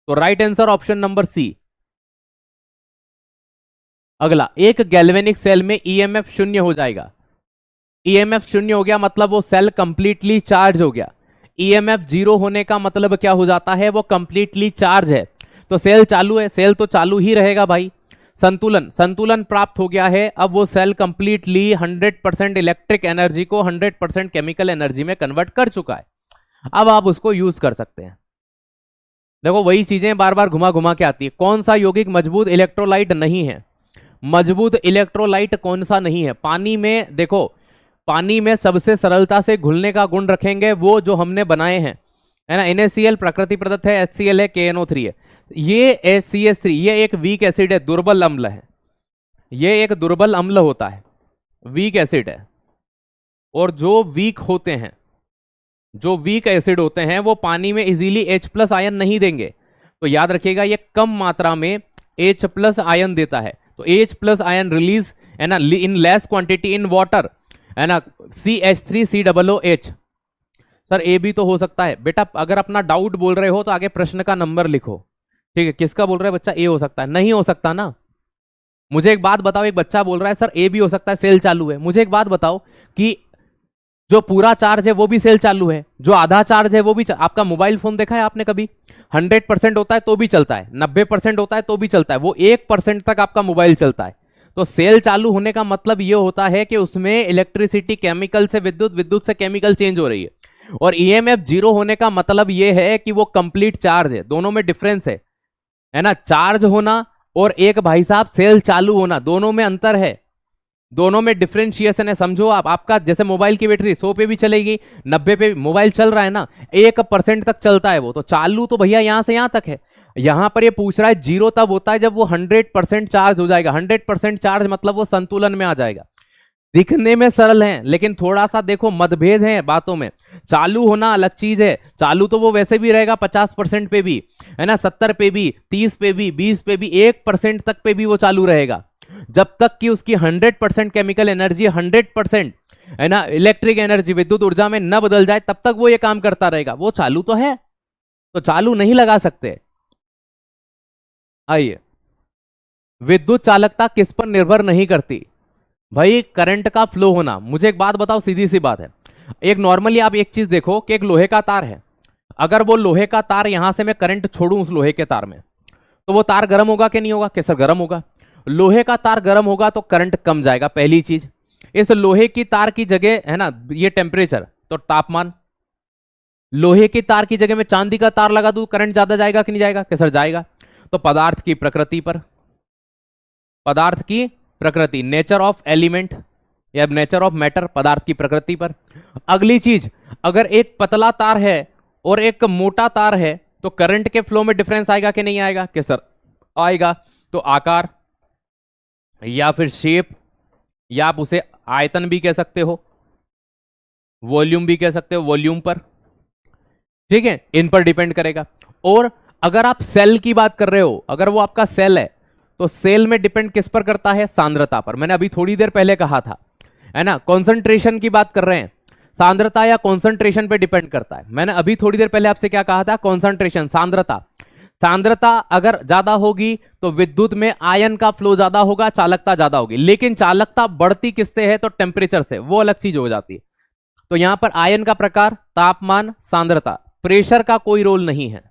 तो right answer option number C. अगला, एक गैल्वेनिक सेल में ईएमएफ 0 हो जाएगा। ईएमएफ 0 हो गया मतलब वो सेल कंप्लीटली चार्ज हो गया। ईएमएफ 0 होने का मतलब क्या हो जाता है? वो कंप्लीटली चार्ज है, तो सेल चालू है, सेल तो चालू ही रहेगा भाई। संतुलन, संतुलन प्राप्त हो गया है, अब वो सेल कंप्लीटली 100% इलेक्ट्रिक एनर्जी को 100% केमिकल एनर्जी में कन्वर्ट कर चुका है। अब आप उसको यूज कर सकते हैं। देखो वही चीजें बार बार घुमा घुमा के आती है। कौन सा यौगिक मजबूत इलेक्ट्रोलाइट नहीं है? मजबूत इलेक्ट्रोलाइट कौन सा नहीं है? पानी में देखो, पानी में सबसे सरलता से घुलने का गुण रखेंगे वो जो हमने बनाए हैं, है ना। NaCl प्रकृति प्रदत्त है, HCl है, KNO3 है। ये CH3 ये एक वीक एसिड है, दुर्बल अम्ल है, ये एक दुर्बल अम्ल होता है, वीक एसिड है। और जो वीक होते हैं, जो वीक एसिड होते हैं वो पानी में इजीली H+ आयन नहीं देंगे, तो याद रखिएगा ये कम मात्रा में H+ आयन देता है। तो H+ आयन रिलीज, है ना, in less quantity in water, है ना, CH3COOH। सर ए भी तो हो सकता है बेटा, अगर अपना डाउट बोल रहे हो तो आगे प्रश्न का नंबर लिखो, ठीक है। किसका बोल रहा है बच्चा? ए हो सकता है? नहीं हो सकता ना। मुझे एक बात बताओ, एक बच्चा बोल रहा है सर ए भी हो सकता है, सेल चालू है। मुझे एक बात बताओ कि जो पूरा चार्ज है वो भी सेल चालू है, जो आधा चार्ज है वो भी आपका मोबाइल फोन देखा है आपने कभी? 100% होता है तो भी चलता है, 90% होता है तो भी चलता है, वो 1% तक आपका मोबाइल चलता है। तो सेल चालू होने का मतलब ये होता है कि उसमें इलेक्ट्रिसिटी, केमिकल से विद्युत, विद्युत से केमिकल चेंज हो रही है। और ईएमएफ जीरो होने का मतलब ये है कि वो कंप्लीट चार्ज है। दोनों में डिफरेंस है ना, चार्ज होना और एक भाई साहब सेल चालू होना, दोनों में अंतर है, दोनों में डिफरेंशिएशन है। समझो आप, आपका जैसे मोबाइल की बैटरी 100 पे भी चलेगी, 90 पे मोबाइल चल रहा है ना, 1% तक चलता है वो, तो चालू तो भैया यहां से यहां तक है। यहां पर ये पूछ रहा है जीरो तब होता है जब वो 100% चार्ज हो जाएगा। 100% चार्ज मतलब वो संतुलन में आ जाएगा। दिखने में सरल है लेकिन थोड़ा सा देखो मतभेद है बातों में। चालू होना अलग चीज है, चालू तो वो वैसे भी रहेगा 50% पे भी, है ना, 70 पे भी, 30 पे भी, 20 पे भी, 1% तक पे भी वो चालू रहेगा, जब तक कि उसकी 100% केमिकल एनर्जी, 100% है ना इलेक्ट्रिक एनर्जी, विद्युत ऊर्जा में न बदल जाए, तब तक वो ये काम करता रहेगा। वो चालू तो है, तो चालू नहीं लगा सकते। आइए, विद्युत चालकता किस पर निर्भर नहीं करती? भाई करंट का फ्लो होना। मुझे एक बात बताओ, सीधी सी बात है, एक नॉर्मली आप एक चीज देखो कि एक लोहे का तार है, अगर वो लोहे का तार यहां से मैं करंट छोड़ूं उस लोहे के तार में, तो वो तार गर्म होगा कि नहीं होगा? कैसे गर्म होगा? लोहे का तार गर्म होगा तो करंट कम जाएगा, पहली चीज। इस लोहे की तार की जगह, है ना, ये टेम्परेचर तो तापमान, लोहे की तार की जगह में चांदी का तार लगा दूं, करंट ज्यादा जाएगा कि नहीं जाएगा? कैसे जाएगा? तो पदार्थ की प्रकृति पर, पदार्थ की प्रकृति, नेचर ऑफ एलिमेंट या नेचर ऑफ मैटर, पदार्थ की प्रकृति पर। अगली चीज, अगर एक पतला तार है और एक मोटा तार है तो करंट के फ्लो में डिफरेंस आएगा कि नहीं आएगा? कि सर आएगा। तो आकार या फिर शेप, या आप उसे आयतन भी कह सकते हो, वॉल्यूम भी कह सकते हो, वॉल्यूम पर, ठीक है, इन पर डिपेंड करेगा। और अगर आप सेल की बात कर रहे हो, अगर वो आपका सेल है तो सेल में डिपेंड किस पर करता है? सांद्रता पर। मैंने अभी थोड़ी देर पहले कहा था, है ना, कॉन्सेंट्रेशन की बात कर रहे हैं, सांद्रता या कॉन्सेंट्रेशन पे डिपेंड करता है। मैंने अभी थोड़ी देर पहले आपसे क्या कहा था? कॉन्सेंट्रेशन, सांद्रता। सांद्रता अगर ज्यादा होगी तो विद्युत में आयन का फ्लो ज्यादा होगा, चालकता ज्यादा होगी। लेकिन चालकता बढ़ती किससे है? तो टेम्परेचर से, वो अलग चीज हो जाती है। तो यहां पर आयन का प्रकार, तापमान, सांद्रता, प्रेशर का कोई रोल नहीं है,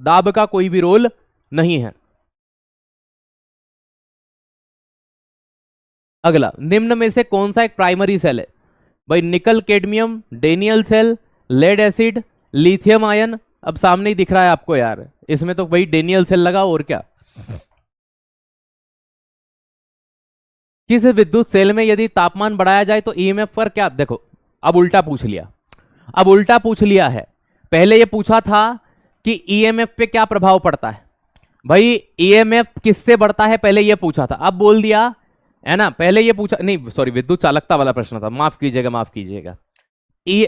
दाब का कोई भी रोल नहीं है। अगला, निम्न में से कौन सा एक प्राइमरी सेल है? भाई nickel cadmium, Daniell cell, lead acid, lithium ion. अब सामने ही दिख रहा है आपको यार, इसमें तो भाई डेनियल सेल लगा, और क्या। किस विद्युत सेल में यदि तापमान बढ़ाया जाए तो ईएमएफ पर क्या? देखो, अब उल्टा पूछ लिया, अब उल्टा पूछ लिया है। पहले ये पूछा था कि ईएमएफ पे क्या प्रभाव पड़ता है। भाई ईएमएफ किससे बढ़ता है, पहले ये पूछा था, अब बोल दिया, है ना। पहले ये पूछा नहीं, सॉरी, विद्युत चालकता वाला प्रश्न था, माफ कीजिएगा, माफ कीजिएगा।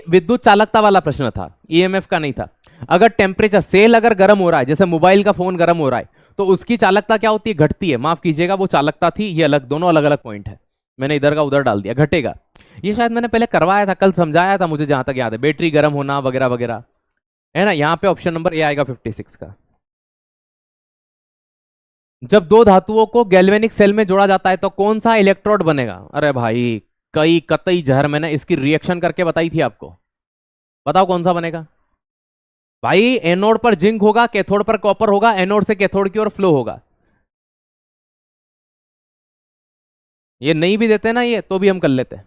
विद्युत चालकता वाला प्रश्न था, ईएमएफ का नहीं था। अगर टेम्परेचर, सेल अगर गर्म हो रहा है, जैसे मोबाइल का फोन गर्म हो रहा है, तो उसकी चालकता क्या होती है? घटती है। माफ कीजिएगा, वो चालकता थी, ये अलग, दोनों अलग अलग पॉइंट है, मैंने इधर का उधर डाल दिया, घटेगा। ये शायद मैंने पहले करवाया था, कल समझाया था मुझे जहां तक याद है, बैटरी गर्म होना वगैरह वगैरह, है ना। यहां पे ऑप्शन नंबर ए आएगा 56 का। जब दो धातुओं को गैल्वेनिक सेल में जोड़ा जाता है तो कौन सा इलेक्ट्रोड बनेगा? अरे भाई, कई कतई जहर, मैंने इसकी रिएक्शन करके बताई थी आपको, बताओ कौन सा बनेगा? भाई एनोड पर जिंक होगा, कैथोड पर कॉपर होगा, एनोड से कैथोड की ओर फ्लो होगा। ये नहीं भी देते ना ये, तो भी हम कर लेते हैं।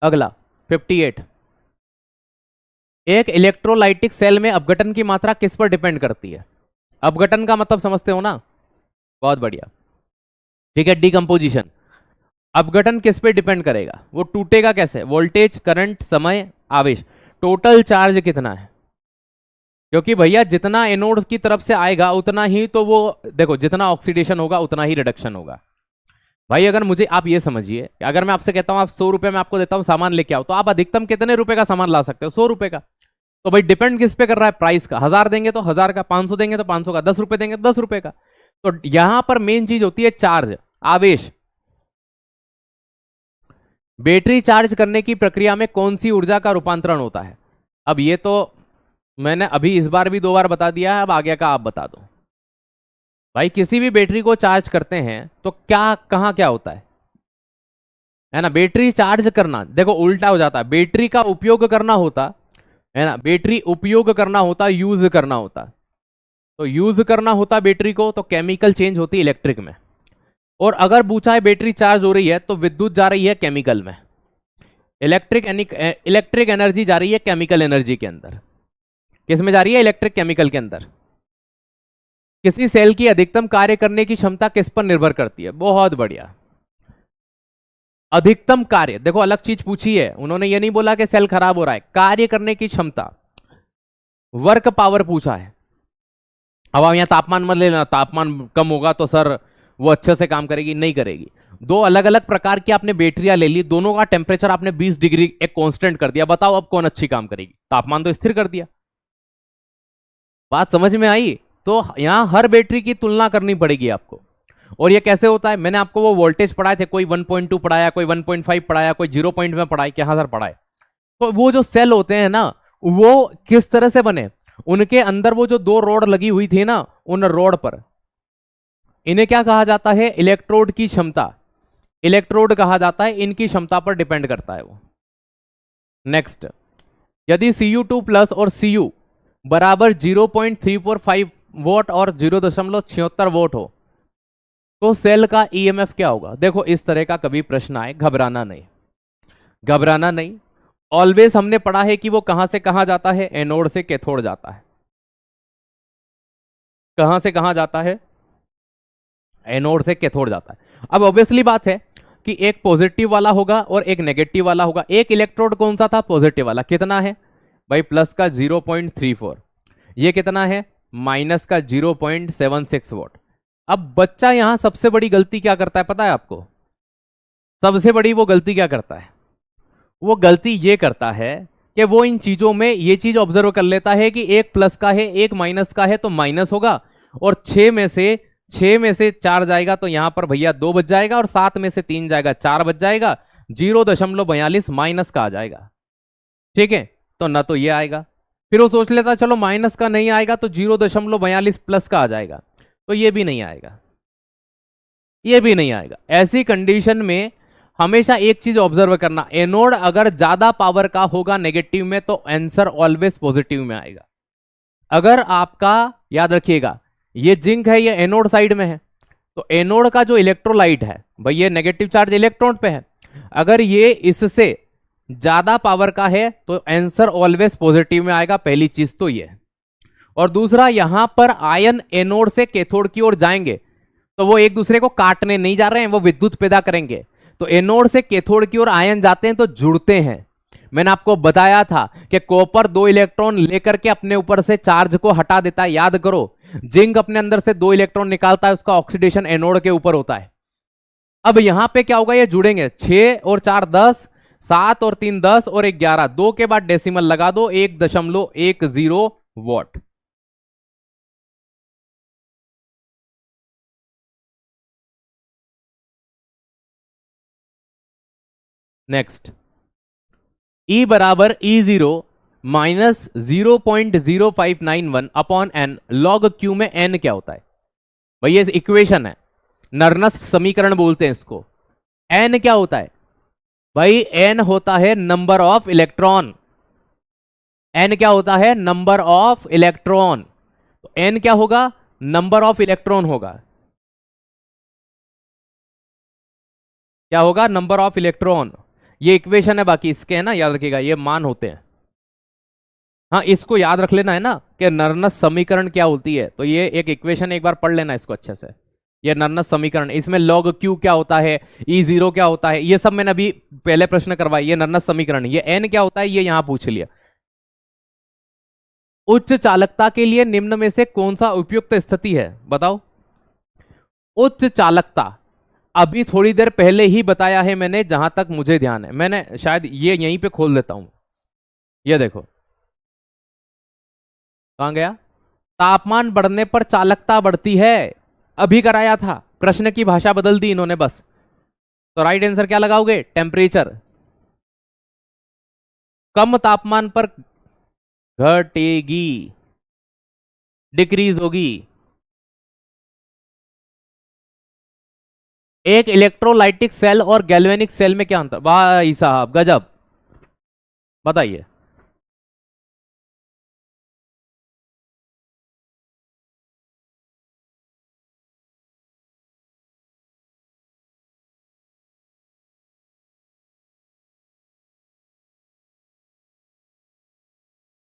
अगला 58, एक इलेक्ट्रोलाइटिक सेल में अपघटन की मात्रा किस पर डिपेंड करती है? अपघटन का मतलब समझते हो ना? बहुत बढ़िया, ठीक है। डिकम्पोजिशन, अपघटन किस पे डिपेंड करेगा? वो टूटेगा कैसे? वोल्टेज, करंट, समय, आवेश, टोटल चार्ज कितना है। क्योंकि भैया जितना एनोड की तरफ से आएगा उतना ही तो वो, देखो, जितना ऑक्सीडेशन होगा उतना ही रिडक्शन होगा। भाई अगर मुझे, आप ये समझिए, अगर मैं आपसे कहता हूं आप 100 रुपए में आपको देता हूं सामान लेके आओ, तो आप अधिकतम कितने रुपए का सामान ला सकते हो? 100 रुपए का। तो भाई डिपेंड किस पे कर रहा है? प्राइस का। 1000 देंगे तो 1000 का, 500 देंगे तो 500 का, 10 रुपए देंगे तो 10 रुपए का। तो यहां पर मेन चीज होती है चार्ज, आवेश। बैटरी चार्ज करने की प्रक्रिया में कौन सी ऊर्जा का रूपांतरण होता है? अब ये तो मैंने अभी इस बार भी 2 बार बता दिया है, अब आगे का आप बता दो। भाई किसी भी बैटरी को चार्ज करते हैं तो क्या, कहां क्या होता है ना। बैटरी चार्ज करना, देखो उल्टा हो जाता है, बैटरी का उपयोग करना होता है ना, बैटरी उपयोग करना होता, यूज करना होता। तो यूज करना होता बैटरी को, तो केमिकल चेंज होती इलेक्ट्रिक में। और अगर पूछा है बैटरी चार्ज हो रही है तो विद्युत जा रही है केमिकल में, इलेक्ट्रिक एनर्जी जा रही है केमिकल एनर्जी के अंदर। किस में जा रही है? इलेक्ट्रिक केमिकल के अंदर। किसी सेल की अधिकतम कार्य करने की क्षमता किस पर निर्भर करती है? बहुत बढ़िया। अधिकतम कार्य, देखो अलग चीज पूछी है उन्होंने, ये नहीं बोला कि सेल खराब हो रहा है, कार्य करने की क्षमता, वर्क पावर पूछा है। अब आप यहां तापमान मत ले लेना, तापमान कम होगा तो सर वो अच्छे से काम करेगी, नहीं करेगी। दो अलग अलग प्रकार की आपने बैटरियां ले ली, दोनों का टेम्परेचर आपने 20 डिग्री एक कांस्टेंट कर दिया, बताओ अब कौन अच्छी काम करेगी? तापमान तो स्थिर कर दिया। बात समझ में आई? तो यहां हर बैटरी की तुलना करनी पड़ेगी आपको। और ये कैसे होता है? मैंने आपको वो वोल्टेज पढ़ाए थे, कोई 1.2 पढ़ाया, कोई 1.5 पढ़ाया, कोई 0 पॉइंट में पढ़ाया, क्या सर पढ़ाए। तो वो जो सेल होते हैं ना, वो किस तरह से बने, उनके अंदर वो जो दो रोड लगी हुई थी ना, उन रोड पर, इन्हें क्या कहा जाता है? इलेक्ट्रोड की क्षमता, इलेक्ट्रोड कहा जाता है, इनकी क्षमता पर डिपेंड करता है वो। नेक्स्ट, यदि Cu2 प्लस और Cu बराबर 0.345 वोट और 0.76 वोट हो तो सेल का ईएमएफ क्या होगा? देखो इस तरह का कभी प्रश्न आए, घबराना नहीं, घबराना नहीं। ऑलवेज हमने पढ़ा है कि वो कहां से कहां जाता है? एनोड से कैथोड जाता है। कहां से कहां जाता है? एनोड से कैथोड जाता है। अब ऑब्वियसली बात है कि एक पॉजिटिव वाला होगा और एक नेगेटिव वाला होगा। एक इलेक्ट्रोड कौन सा था? पॉजिटिव वाला। कितना है भाई? प्लस का 0.34। ये कितना है? माइनस का 0.76 वोट। अब बच्चा यहां सबसे बड़ी गलती क्या करता है पता है आपको? सबसे बड़ी वो गलती क्या करता है? वो गलती ये करता है कि वो इन चीजों में ये चीज ऑब्जर्व कर लेता है कि एक प्लस का है एक माइनस का है तो माइनस होगा, और छह में से चार जाएगा तो यहां पर भैया 2 बच जाएगा, और 7 में से 3 जाएगा 4 बच जाएगा, 0.42 माइनस का आ जाएगा। ठीक है, तो ना तो ये आएगा, फिर वो सोच लेता चलो माइनस का नहीं आएगा तो 0.42 प्लस का आ जाएगा, तो ये भी नहीं आएगा, ये भी नहीं आएगा। ऐसी कंडीशन में हमेशा एक चीज ऑब्जर्व करना, एनोड अगर ज्यादा पावर का होगा नेगेटिव में तो आंसर ऑलवेज पॉजिटिव में आएगा। अगर आपका, याद रखिएगा, ये जिंक है, ये एनोड साइड में है, तो एनोड का जो इलेक्ट्रोलाइट है भाई, ये नेगेटिव चार्ज इलेक्ट्रॉन पे है, अगर ये इससे ज्यादा पावर का है तो आंसर ऑलवेज पॉजिटिव में आएगा। पहली चीज तो ये है। और दूसरा, यहां पर आयन एनोड से कैथोड की ओर जाएंगे तो वो एक दूसरे को काटने नहीं जा रहे हैं, वो विद्युत पैदा करेंगे। तो एनोड से कैथोड की ओर आयन जाते हैं तो जुड़ते हैं। मैंने आपको बताया था कि कॉपर 2 इलेक्ट्रॉन लेकर के अपने ऊपर से चार्ज को हटा देता है, याद करो। जिंक अपने अंदर से 2 इलेक्ट्रॉन निकालता है, उसका ऑक्सीडेशन एनोड के ऊपर होता है। अब यहां पे क्या होगा? ये जुड़ेंगे, 6 और 4 10, 7 और 3 10 और 1 11, 2 के बाद डेसिमल लगा दो, 1.10 वॉट। नेक्स्ट, E बराबर E0 minus 0.0591 upon n, log Q में एन क्या होता है भाई? ये इक्वेशन है, नर्नस्ट समीकरण बोलते हैं इसको। एन क्या होता है भाई? एन होता है नंबर ऑफ इलेक्ट्रॉन। एन क्या होता है? Number of electron. तो एन क्या होगा? नंबर ऑफ इलेक्ट्रॉन होगा। क्या होगा? Number of electron. ये इक्वेशन है, बाकी इसके है ना, याद रखिएगा, ये मान होते हैं। हाँ, इसको याद रख लेना है ना कि नर्नस समीकरण क्या होती है, तो ये एक इक्वेशन एक बार पढ़ लेना इसको अच्छे से। ये नर्नस समीकरण, इसमें लॉग क्यू क्या होता है, E0 क्या होता है, ये सब मैंने अभी पहले प्रश्न करवाई। ये नर्नस समीकरण, ये एन क्या होता है ये यहां पूछ लिया। उच्च चालकता के लिए निम्न में से कौन सा उपयुक्त स्थिति है? बताओ। उच्च चालकता अभी थोड़ी देर पहले ही बताया है मैंने, जहां तक मुझे ध्यान है, मैंने शायद ये यहीं पे खोल देता हूं। ये देखो कहां गया? तापमान बढ़ने पर चालकता बढ़ती है, अभी कराया था, प्रश्न की भाषा बदल दी इन्होंने बस। तो राइट आंसर क्या लगाओगे? टेम्परेचर। कम तापमान पर घटेगी, डिक्रीज होगी। एक इलेक्ट्रोलाइटिक सेल और गैल्वेनिक सेल में क्या अंतर? भाई साहब गजब, बताइए।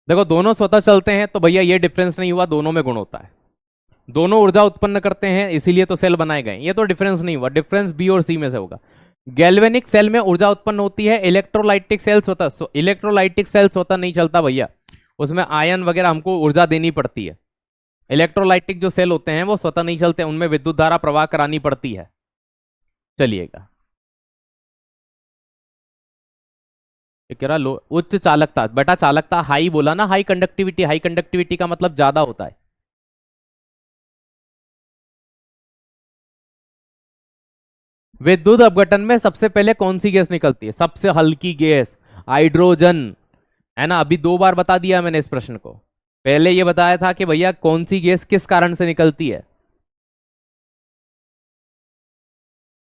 देखो दोनों स्वतः चलते हैं तो भैया ये डिफरेंस नहीं हुआ, दोनों में गुण होता है। दोनों ऊर्जा उत्पन्न करते हैं इसीलिए तो सेल बनाए गए, ये तो डिफरेंस नहीं हुआ, डिफरेंस बी और सी में से होगा। गैल्वेनिक सेल में ऊर्जा उत्पन्न होती है, इलेक्ट्रोलाइटिक सेल स्वतः, इलेक्ट्रोलाइटिक सेल स्वतः नहीं चलता भैया, उसमें आयन वगैरह हमको ऊर्जा देनी पड़ती है। इलेक्ट्रोलाइटिक जो सेल होते हैं वो स्वतः नहीं चलते, उनमें विद्युत धारा प्रवाह करानी पड़ती है। चलिएगा, कह रहा लो उच्च चालकता, बेटा चालकता हाई बोला ना, हाई कंडक्टिविटी, हाई कंडक्टिविटी का मतलब ज्यादा होता है। विद्युत अपघटन में सबसे पहले कौन सी गैस निकलती है? सबसे हल्की गैस हाइड्रोजन, है ना। अभी 2 बार बता दिया मैंने इस प्रश्न को। पहले ये बताया था कि भैया कौन सी गैस किस कारण से निकलती है।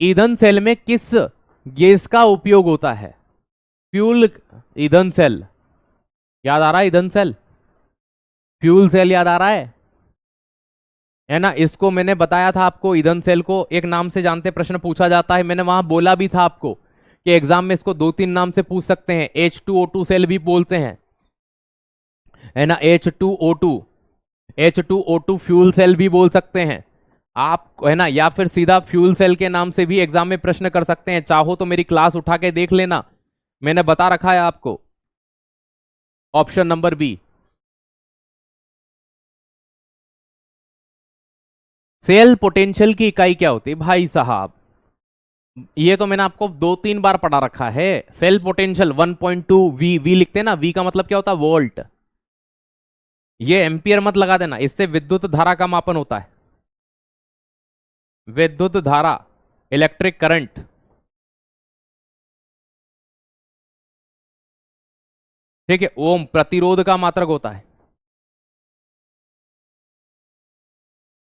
ईंधन सेल में किस गैस का उपयोग होता है? फ्यूल, ईंधन सेल याद आ रहा है, ईंधन सेल, फ्यूल सेल याद आ रहा है ना। इसको मैंने बताया था आपको, ईंधन सेल को एक नाम से जानते, प्रश्न पूछा जाता है, मैंने वहां बोला भी था आपको कि एग्जाम में इसको 2-3 नाम से पूछ सकते हैं। H2O2 सेल भी बोलते हैं, है ना, H2O2, H2O2 फ्यूल सेल भी बोल सकते हैं आप, है ना, या फिर सीधा फ्यूल सेल के नाम से भी एग्जाम में प्रश्न कर सकते हैं। चाहो तो मेरी क्लास उठा के देख लेना, मैंने बता रखा है आपको। Option number B. Cell potential की इकाई क्या होती है भाई साहब? ये तो मैंने आपको 2-3 बार पढ़ा रखा है। सेल पोटेंशियल 1.2 वी, वी लिखते हैं ना, वी का मतलब क्या होता है? वोल्ट। ये एम्पियर मत लगा देना, इससे विद्युत धारा का मापन होता है, विद्युत धारा, इलेक्ट्रिक करंट। ठीक है, ओम प्रतिरोध का मात्रक होता है,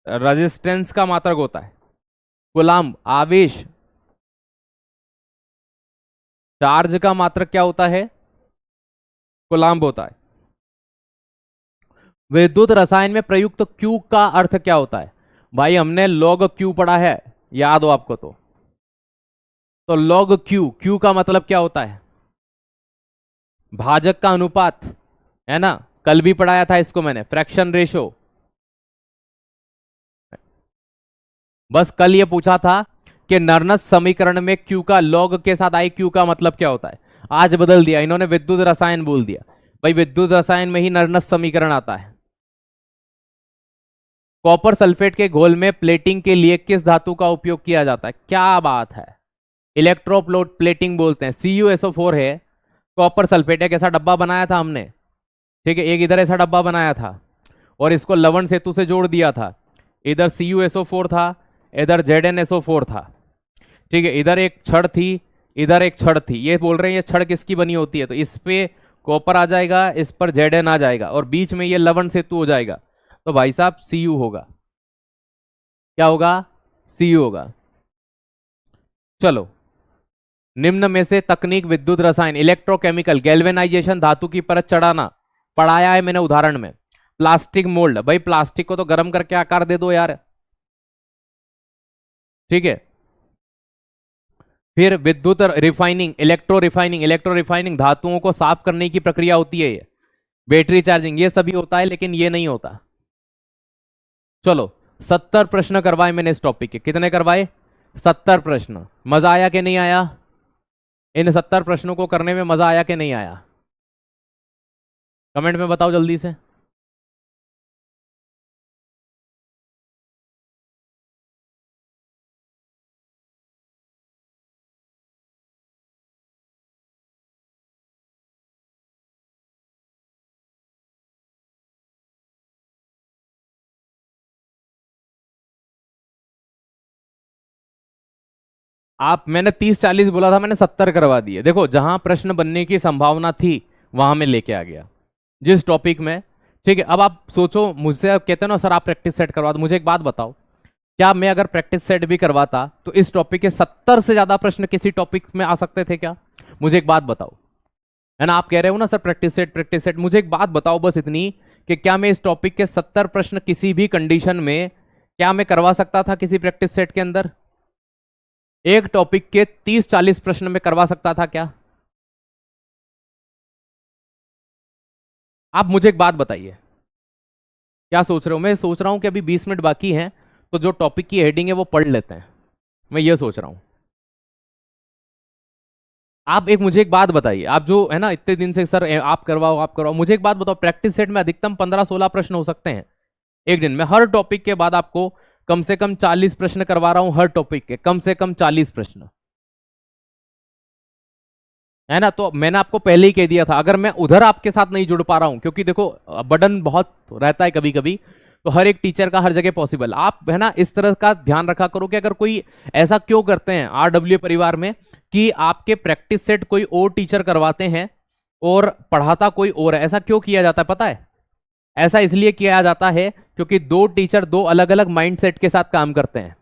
रेजिस्टेंस का मात्रक होता है, कूलाम्ब आवेश, चार्ज का मात्रक क्या होता है? कूलाम्ब होता है। विद्युत रसायन में प्रयुक्त क्यू का अर्थ क्या होता है? भाई हमने लॉग क्यू पढ़ा है, याद हो आपको तो लॉग क्यू, क्यू का मतलब क्या होता है? भाजक का अनुपात, है ना, कल भी पढ़ाया था इसको मैंने, फ्रैक्शन रेशो। बस कल ये पूछा था कि नर्नस समीकरण में क्यू का लॉग के साथ आई क्यू का मतलब क्या होता है। आज बदल दिया इन्होंने, विद्युत रसायन बोल दिया। भाई विद्युत रसायन में ही नर्नस समीकरण आता है। कॉपर सल्फेट के घोल में प्लेटिंग के लिए किस धातु का उपयोग किया जाता है? क्या बात है, इलेक्ट्रोप्लोट प्लेटिंग बोलते हैं। CuSO4 है, कॉपर सल्फेट, एक ऐसा डब्बा बनाया था हमने, ठीक है, एक इधर ऐसा डब्बा बनाया था और इसको लवण सेतु से जोड़ दिया था। इधर CuSO4 था, इधर ZnSO4 था, ठीक है, इधर एक छड़ थी, इधर एक छड़ थी। ये बोल रहे हैं ये छड़ किसकी बनी होती है? तो इस पे कॉपर आ जाएगा, इस पर Zn आ जाएगा और बीच में ये लवण सेतु हो जाएगा। तो भाई साहब Cu होगा, क्या होगा? Cu होगा। चलो, निम्न में से तकनीक विद्युत रसायन, इलेक्ट्रोकेमिकल, गैल्वेनाइजेशन, धातु की परत चढ़ाना, पढ़ाया है मैंने उदाहरण में। प्लास्टिक मोल्ड, भाई प्लास्टिक को तो गर्म करके आकार दे दो यार, ठीक है। फिर विद्युत refining, electro refining, electro refining धातुओं को साफ करने की प्रक्रिया होती है। ये बैटरी चार्जिंग, ये सभी होता है, लेकिन ये नहीं होता। चलो 70 प्रश्न करवाए मैंने इस टॉपिक के, कितने करवाए? 70 प्रश्न। मजा आया कि नहीं आया? इन 70 प्रश्नों को करने में मजा आया कि नहीं आया? कमेंट में बताओ जल्दी से। आप, मैंने 30-40 बोला था, मैंने 70 करवा दिए। देखो जहां प्रश्न बनने की संभावना थी वहां मैं लेके आ गया, जिस टॉपिक में, ठीक है। अब आप सोचो, मुझसे आप कहते हो ना सर आप प्रैक्टिस सेट करवा दो, मुझे एक बात बताओ, क्या मैं अगर प्रैक्टिस सेट भी करवाता तो इस टॉपिक के 70 से ज्यादा प्रश्न किसी टॉपिक में आ सकते थे क्या? मुझे एक बात बताओ, है ना, आप कह रहे हो ना sir practice set practice set, मुझे एक बात बताओ बस इतनी, कि क्या मैं इस टॉपिक के 70 प्रश्न किसी भी कंडीशन में क्या मैं करवा सकता था किसी प्रैक्टिस सेट के अंदर? एक टॉपिक के 30-40 प्रश्न में करवा सकता था क्या? आप मुझे एक बात बताइए, क्या सोच रहे हो? मैं सोच रहा हूं कि अभी 20 मिनट बाकी हैं, तो जो टॉपिक की हेडिंग है वो पढ़ लेते हैं, मैं ये सोच रहा हूं। आप एक मुझे एक बात बताइए, आप जो है ना इतने दिन से सर आप करवाओ आप करवाओ, मुझे एक बात बताओ, प्रैक्टिस सेट में अधिकतम 15-16 प्रश्न हो सकते हैं एक दिन में? हर टॉपिक के बाद आपको कम से कम 40 प्रश्न करवा रहा हूं, हर टॉपिक के कम से कम 40 प्रश्न, है ना? तो मैंने आपको पहले ही कह दिया था, अगर मैं उधर आपके साथ नहीं जुड़ पा रहा हूं, क्योंकि देखो बर्डन बहुत रहता है कभी कभी, तो हर एक टीचर का हर जगह पॉसिबल, आप है ना इस तरह का ध्यान रखा करो कि अगर कोई ऐसा क्यों करते हैं आरडब्ल्यू परिवार में कि आपके प्रैक्टिस सेट कोई और टीचर करवाते हैं और पढ़ाता कोई और है, ऐसा क्यों किया जाता है पता है? ऐसा इसलिए किया जाता है क्योंकि दो टीचर दो अलग अलग माइंडसेट के साथ काम करते हैं।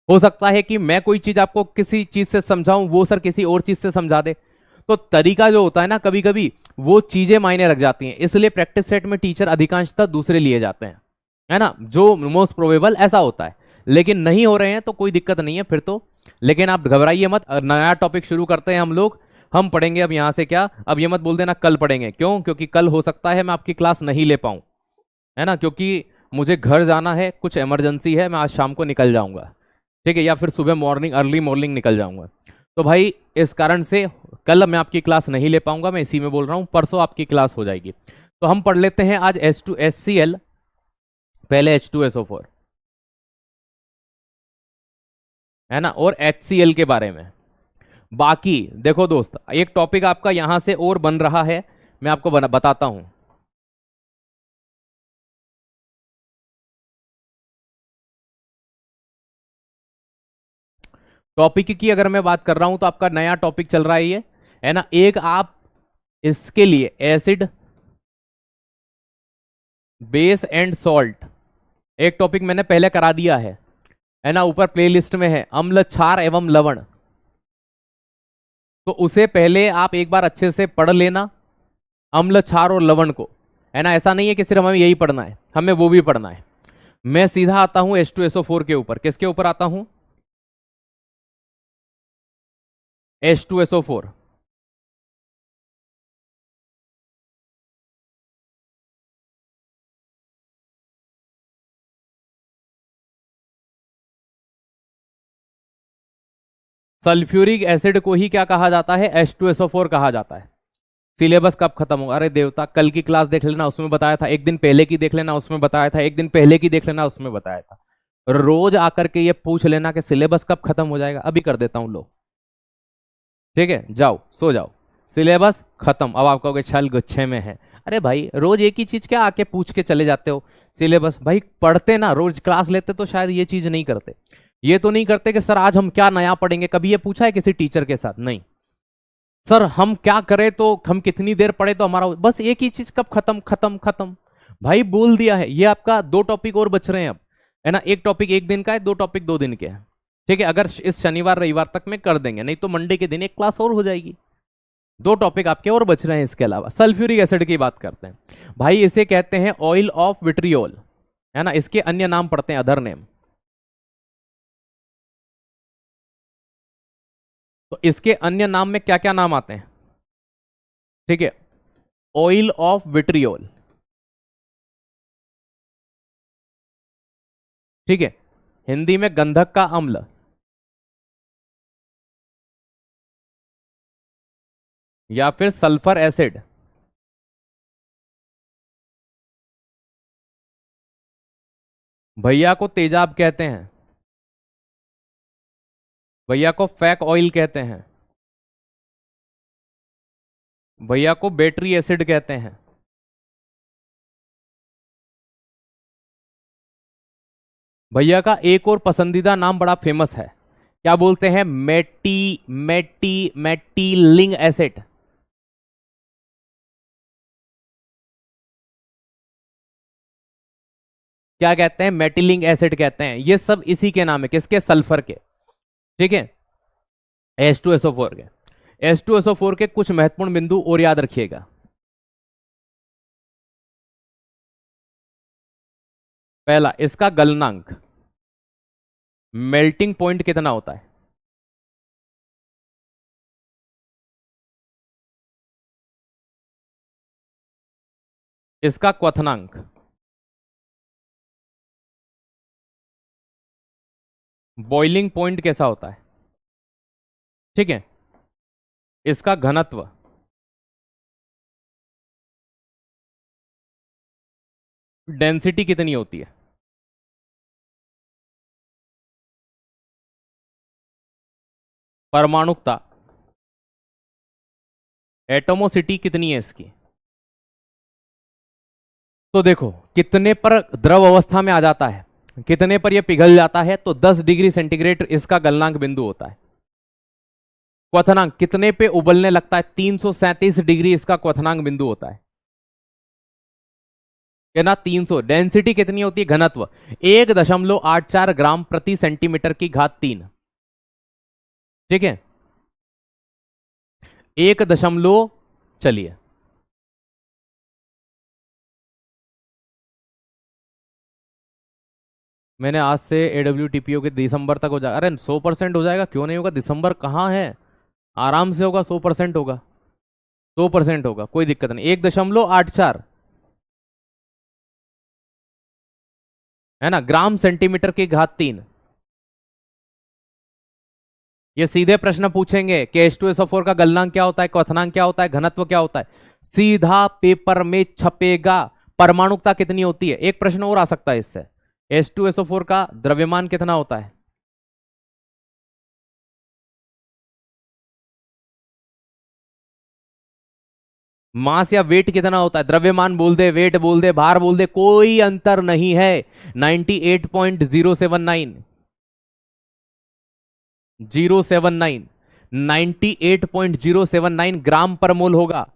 हो सकता है कि मैं कोई चीज आपको किसी चीज से समझाऊं, वो सर किसी और चीज से समझा दे, तो तरीका जो होता है ना, कभी कभी वो चीजें मायने रख जाती हैं, इसलिए प्रैक्टिस सेट में टीचर अधिकांशतः दूसरे लिए जाते हैं, है ना? जो मोस्ट प्रोबेबल ऐसा होता है, लेकिन नहीं हो रहे हैं तो कोई दिक्कत नहीं है फिर तो। लेकिन आप घबराइए मत, नया टॉपिक शुरू करते हैं हम लोग। हम पढ़ेंगे अब यहां से क्या, अब ये मत बोल देना कल पढ़ेंगे, क्यों? क्योंकि कल हो सकता है मैं आपकी क्लास नहीं ले पाऊं, है ना? क्योंकि मुझे घर जाना है, कुछ इमरजेंसी है, मैं आज शाम को निकल जाऊंगा, ठीक है? या फिर सुबह मॉर्निंग अर्ली मॉर्निंग निकल जाऊंगा। तो भाई इस कारण से कल मैं आपकी क्लास नहीं ले पाऊंगा, मैं इसी में बोल रहा हूं, परसों आपकी क्लास हो जाएगी। तो हम पढ़ लेते हैं आज H2HCl, पहले H2SO4, है ना, और HCl के बारे में। बाकी देखो दोस्त, एक टॉपिक आपका यहां से और बन रहा है, मैं आपको बताता हूं। टॉपिक की अगर मैं बात कर रहा हूं तो आपका नया टॉपिक चल रहा है ये, है ना? एक आप इसके लिए एसिड, बेस एंड सॉल्ट, एक टॉपिक मैंने पहले करा दिया है ना? ऊपर प्लेलिस्ट में है, अम्ल क्षार एवं लवण। तो उसे पहले आप एक बार अच्छे से पढ़ लेना, अम्ल क्षार और लवण को, है ना? ऐसा नहीं है कि सिर्फ हमें यही पढ़ना है, हमें वो भी पढ़ना है। मैं सीधा आता हूं H2SO4 के ऊपर। किसके ऊपर आता हूं? H2SO4। सल्फ्यूरिक एसिड को ही क्या कहा जाता है? H2SO4 कहा जाता है। सिलेबस कब खत्म होगा? अरे देवता, कल की क्लास देख लेना, उसमें बताया था। एक दिन पहले की देख लेना, उसमें बताया था। एक दिन पहले की देख लेना, उसमें बताया था। रोज आकर के ये पूछ लेना कि सिलेबस कब खत्म हो जाएगा, अभी कर देता हूं लो, ठीक है? जाओ सो जाओ, सिलेबस खत्म। अब आप कहोगे छल गुच्छे में है। अरे भाई रोज एक ही चीज क्या आके पूछ के चले जाते हो? सिलेबस भाई पढ़ते ना, रोज क्लास लेते तो शायद ये चीज नहीं करते। ये तो नहीं करते कि सर आज हम क्या नया पढ़ेंगे, कभी ये पूछा है किसी टीचर के साथ? नहीं। सर हम क्या करें, तो हम कितनी देर पढ़े तो हमारा, बस एक ही चीज कब खत्म खत्म खत्म। भाई बोल दिया है, ये आपका दो टॉपिक और बच रहे हैं अब, है ना? एक टॉपिक एक दिन का है, दो टॉपिक 2 दिन के हैं, ठीक है? अगर इस शनिवार रविवार तक में कर देंगे, नहीं तो मंडे के दिन एक क्लास और हो जाएगी। दो टॉपिक आपके और बच रहे हैं। इसके अलावा सल्फ्यूरिक एसिड की बात करते हैं। भाई इसे कहते हैं ऑयल ऑफ विट्रियोल, है ना? इसके अन्य नाम पढ़ते हैं, अदर नेम। तो इसके अन्य नाम में क्या क्या नाम आते हैं? ठीक है, ऑयल ऑफ विट्रियोल, ठीक है? हिंदी में गंधक का अम्ल, या फिर सल्फर एसिड। भैया को तेजाब कहते हैं, भैया को फैक ऑयल कहते हैं, भैया को बैटरी एसिड कहते हैं। भैया का एक और पसंदीदा नाम बड़ा फेमस है, क्या बोलते हैं? मेटिलिंग एसिड। क्या कहते हैं? मेटिलिंग एसिड कहते हैं। ये सब इसी के नाम है, किसके? सल्फर के, ठीक है? H2SO4 के। H2SO4 के कुछ महत्वपूर्ण बिंदु और याद रखिएगा। पहला, इसका गलनांक, मेल्टिंग पॉइंट कितना होता है? इसका क्वथनांक, बॉइलिंग पॉइंट कैसा होता है, ठीक है, इसका घनत्व, डेंसिटी कितनी होती है, परमाणुकता, एटोमोसिटी कितनी है इसकी। तो देखो कितने पर द्रव अवस्था में आ जाता है, कितने पर यह पिघल जाता है, तो 10 डिग्री सेंटीग्रेड इसका गलनांक बिंदु होता है। क्वथनांक कितने पे उबलने लगता है, 337 डिग्री इसका क्वथनांक बिंदु होता है, ना 300। डेंसिटी कितनी होती है, घनत्व 1.84 ग्राम प्रति सेंटीमीटर की घात 3, ठीक है, 1 दशमलव, चलिए मैंने आज से AWTPO के दिसंबर तक हो जाएगा, अरे 100% हो जाएगा, क्यों नहीं होगा, दिसंबर कहाँ है, आराम से होगा, 100% होगा, 100% होगा, कोई दिक्कत नहीं। 1.84 है ना, ग्राम सेंटीमीटर की घात 3। ये सीधे प्रश्न पूछेंगे कि H2SO4 का गलनांक क्या होता है, क्वथनांक क्या होता है, घनत्व क्या होता है, सीधा पेपर में छपेगा। परमाणुकता कितनी होती है, एक प्रश्न और आ सकता है इससे, H2SO4 का द्रव्यमान कितना होता है, मास या वेट कितना होता है, द्रव्यमान बोल दे, वेट बोल दे, भार बोल दे, कोई अंतर नहीं है, 98.079, 079, 98.079 ग्राम पर मोल होगा,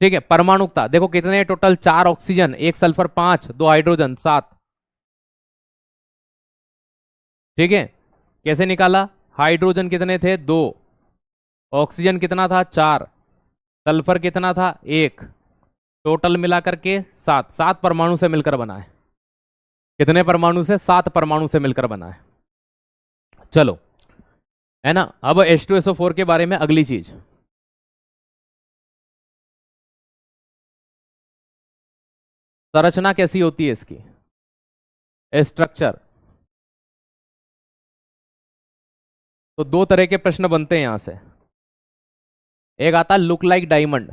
ठीक है। परमाणुकता देखो कितने टोटल, 4 ऑक्सीजन, 1 सल्फर, 5, 2 हाइड्रोजन, 7, ठीक है। कैसे निकाला, हाइड्रोजन कितने थे, 2, ऑक्सीजन कितना था, 4, सल्फर कितना था, 1, टोटल मिलाकर के 7, 7 परमाणु से मिलकर बना है। कितने परमाणु से, 7 परमाणु से मिलकर बना है। चलो, है ना। अब H2SO4 के बारे में अगली चीज, संरचना कैसी होती है इसकी, स्ट्रक्चर। तो 2 तरह के प्रश्न बनते हैं यहां से, एक आता लुक लाइक डायमंड,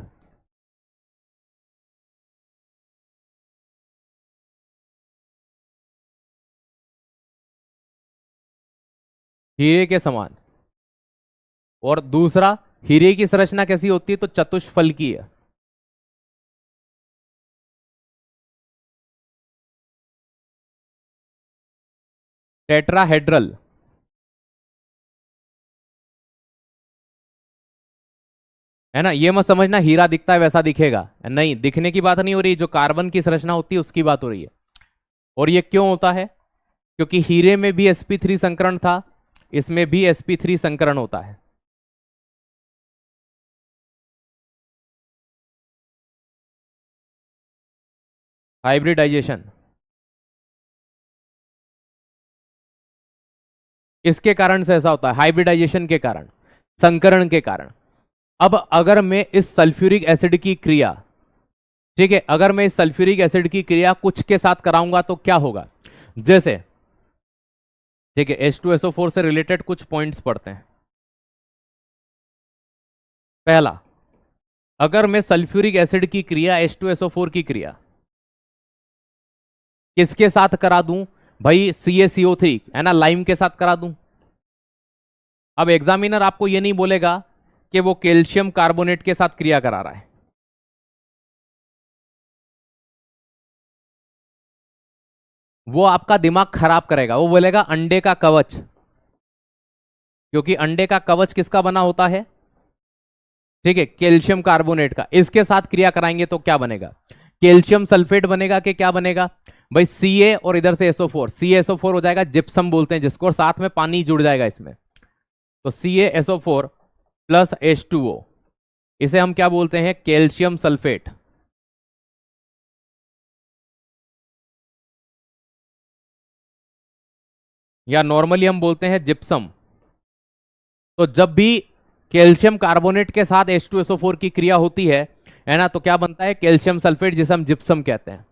हीरे के समान, और दूसरा हीरे की संरचना कैसी होती है, तो चतुष्फल की है। टेट्राहेड्रल, है ना। ये मत समझना हीरा दिखता है वैसा दिखेगा, नहीं, दिखने की बात नहीं हो रही, जो कार्बन की संरचना होती है उसकी बात हो रही है। और ये क्यों होता है, क्योंकि हीरे में भी sp3 संकरण था, इसमें भी sp3 संकरण होता है। हाइब्रिडाइजेशन, इसके कारण से ऐसा होता है, हाइब्रिडाइजेशन के कारण, संकरण के कारण। अब अगर मैं इस सल्फ्यूरिक एसिड की क्रिया, ठीक है, अगर मैं इस सल्फ्यूरिक एसिड की क्रिया कुछ के साथ कराऊंगा तो क्या होगा, जैसे, ठीक है, H2SO4 से रिलेटेड कुछ पॉइंट्स पढ़ते हैं। पहला, अगर मैं सल्फ्यूरिक एसिड की क्रिया, H2SO4 की क्रिया किसके साथ करा दूं, भाई CaCO3, है ना, लाइम के साथ करा दूं। अब एग्जामिनर आपको यह नहीं बोलेगा कि वो कैल्शियम कार्बोनेट के साथ क्रिया करा रहा है, वो आपका दिमाग खराब करेगा, वो बोलेगा अंडे का कवच, क्योंकि अंडे का कवच किसका बना होता है, ठीक है, कैल्शियम कार्बोनेट का, इसके साथ क्रिया कराएंगे तो क्या बनेगा, कैल्शियम सल्फेट बनेगा कि क्या बनेगा, भाई Ca और इधर से SO4, CaSO4 हो जाएगा, जिप्सम बोलते हैं जिसको, और साथ में पानी जुड़ जाएगा इसमें, तो CaSO4 प्लस H2O, इसे हम क्या बोलते हैं, कैल्शियम सल्फेट, या नॉर्मली हम बोलते हैं जिप्सम। तो जब भी कैल्शियम कार्बोनेट के साथ H2SO4 की क्रिया होती है, है ना, तो क्या बनता है कैल्शियम सल्फेट, जिसे हम जिप्सम कहते हैं।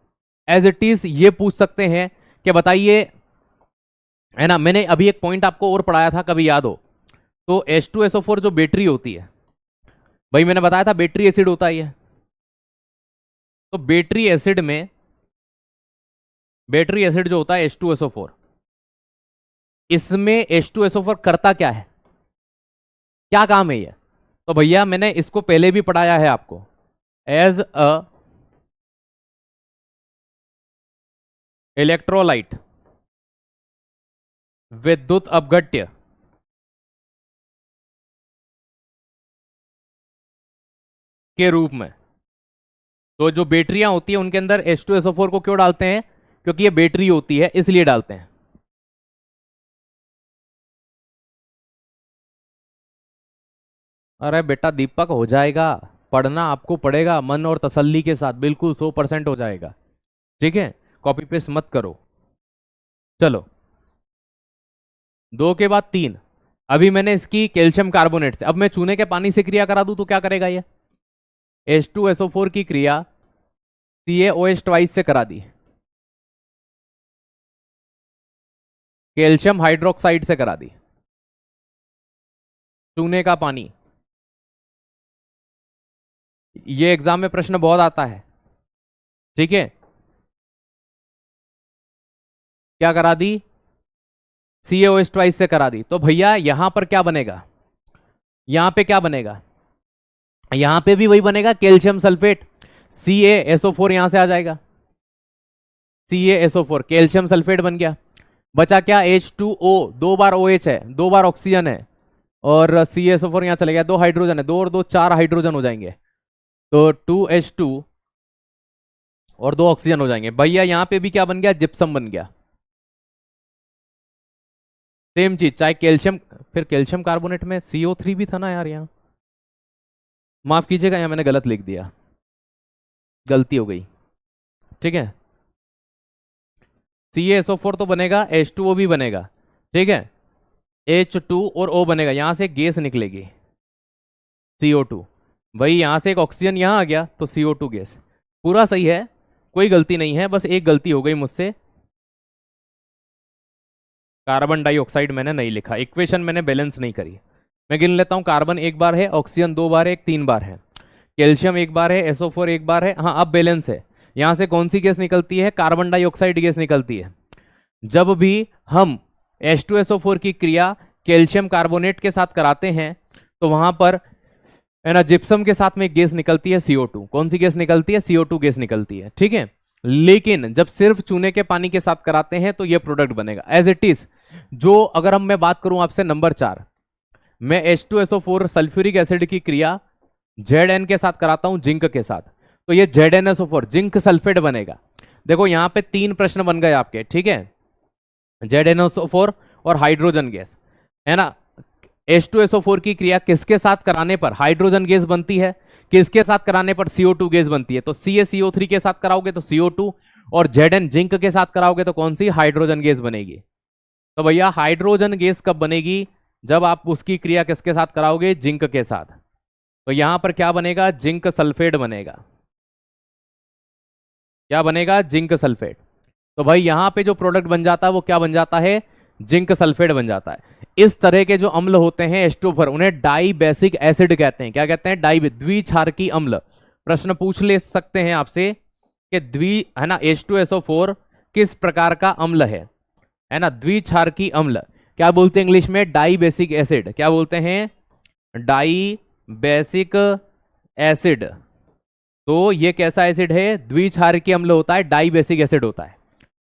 एज इट इज ये पूछ सकते हैं कि बताइए, है ना, मैंने अभी एक पॉइंट आपको और पढ़ाया था, कभी याद हो तो, H2SO4 जो बैटरी होती है, भाई मैंने बताया था बैटरी एसिड होता ही है, तो बैटरी एसिड में, बैटरी एसिड जो होता है H2SO4, इसमें H2SO4 करता क्या है, क्या काम है ये? तो भैया मैंने इसको पहले भी पढ़ाया है आपको, एज अ इलेक्ट्रोलाइट, विद्युत अपघट्य के रूप में। तो जो बैटरियां होती है उनके अंदर H2SO4 को क्यों डालते हैं, क्योंकि ये बैटरी होती है इसलिए डालते हैं। अरे बेटा दीपक हो जाएगा, पढ़ना आपको पड़ेगा मन और तसल्ली के साथ, बिल्कुल 100% हो जाएगा, ठीक है, कॉपी पेस्ट मत करो। चलो, 2 के बाद 3, अभी मैंने इसकी कैल्शियम कार्बोनेट से, अब मैं चूने के पानी से क्रिया करा दूं तो क्या करेगा ये, H2SO4 की क्रिया CaOH ट्वाइस से करा दी, कैल्शियम हाइड्रोक्साइड से करा दी, चूने का पानी, ये एग्जाम में प्रश्न बहुत आता है, ठीक है, क्या करा दी, CaOH ट्वाइस से करा दी। तो भैया यहां पर क्या बनेगा, यहां पे क्या बनेगा, यहां पे भी वही बनेगा कैल्शियम सल्फेट, CaSO4 यहां से आ जाएगा, CaSO4 कैल्शियम सल्फेट बन गया, बचा क्या H2O, 2 बार OH है, 2 बार ऑक्सीजन है, और CaSO4 यहां चले गया, 2 हाइड्रोजन है, 2 और 2 4 हाइड्रोजन हो जाएंगे, तो 2H2 और 2 ऑक्सीजन हो जाएंगे। भैया यहां पे भी क्या बन गया, जिप्सम बन गया, सेम चीज, चाहे कैल्शियम, फिर कैल्शियम कार्बोनेट में CO3 भी था ना यार, यहाँ माफ कीजिएगा, यहाँ मैंने गलत लिख दिया, गलती हो गई, ठीक है, CaSO4 तो बनेगा, H2O भी बनेगा, ठीक है, H2 और O बनेगा, यहां से गैस निकलेगी CO2, भाई यहां से एक ऑक्सीजन यहां आ गया तो CO2 गैस, पूरा सही है, कोई गलती नहीं है, बस एक गलती हो गई मुझसे, कार्बन डाइऑक्साइड मैंने नहीं लिखा, इक्वेशन मैंने बैलेंस नहीं करी। मैं गिन लेता हूं, कार्बन एक बार है, ऑक्सीजन 2 बार है, एक 3 बार है, कैल्शियम एक बार है, SO4 एक बार है, हाँ अब बैलेंस है। यहां से कौन सी गैस निकलती है, कार्बन डाइऑक्साइड गैस निकलती है। जब भी हम H2SO4 की क्रिया कैल्शियम कार्बोनेट के साथ कराते हैं तो वहां पर, है ना, जिप्सम के साथ में एक गैस निकलती है CO2, कौन सी गैस निकलती है, CO2 गैस निकलती है, ठीक है। लेकिन जब सिर्फ चूने के पानी के साथ कराते हैं तो ये प्रोडक्ट बनेगा एज इट इज। जो अगर हम मैं बात करूं आपसे नंबर 4, मैं H2SO4 सल्फ्यूरिक एसिड की क्रिया Zn के साथ कराता हूं जिंक के साथ, तो ये ZnSO4 जिंक सल्फेट बनेगा। देखो यहां पे 3 प्रश्न बन गए आपके, ठीक है, ZnSO4 और हाइड्रोजन गैस, है ना, H2SO4 की क्रिया किसके साथ कराने पर हाइड्रोजन गैस बनती है, किसके साथ कराने पर CO2 गैस बनती है, तो CaCO3 के साथ कराओगे तो CO2, और Zn जिंक के साथ कराओगे तो कौन सी, हाइड्रोजन गैस बनेगी। तो भैया हाइड्रोजन गैस कब बनेगी, जब आप उसकी क्रिया किसके साथ कराओगे, जिंक के साथ, तो यहां पर क्या बनेगा, जिंक सल्फेट बनेगा, क्या बनेगा, जिंक सल्फेट। तो भाई यहां पे जो प्रोडक्ट बन जाता है वो क्या बन जाता है, जिंक सल्फेट बन जाता है। इस तरह के जो अम्ल होते हैं H2 उन्हें डाई बेसिक एसिड कहते हैं, क्या कहते हैं, डाई, द्विक्षारकी अम्ल। प्रश्न पूछ ले सकते हैं आपसे कि है ना, H2SO4 किस प्रकार का अम्ल है ना, द्विक्षारकी अम्ल, क्या बोलते हैं इंग्लिश में, डाई बेसिक एसिड, क्या बोलते हैं, डाई बेसिक एसिड। तो ये कैसा एसिड है, द्विक्षारकी अम्ल होता है, डाई बेसिक एसिड होता है।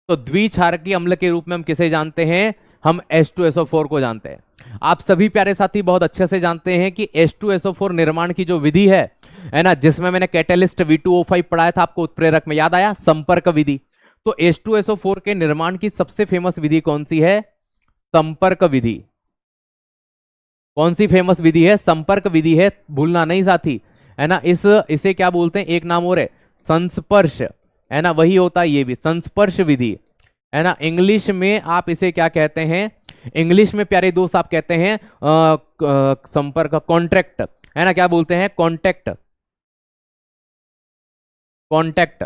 तो द्विक्षारकी अम्ल के रूप में हम किसे जानते हैं, हम H2SO4 को जानते हैं। आप सभी प्यारे साथी बहुत अच्छे से जानते हैं कि H2SO4 निर्माण की जो विधि है ना, जिसमें मैंने कैटेलिस्ट V2O5 पढ़ाया था आपको, उत्प्रेरक में याद आया, संपर्क विधि। तो H2SO4 के निर्माण की सबसे फेमस विधि कौन सी है, संपर्क विधि। कौन सी फेमस विधि है, संपर्क विधि है, भूलना नहीं साथी, है ना। इसे क्या बोलते हैं, एक नाम और है, संस्पर्श, है ना, वही होता है ये भी, संस्पर्श विधि, है ना। इंग्लिश में आप इसे क्या कहते हैं, इंग्लिश में प्यारे दोस्त आप कहते हैं संपर्क, कॉन्ट्रैक्ट, है ना, क्या बोलते हैं, कॉन्टैक्ट, कॉन्टैक्ट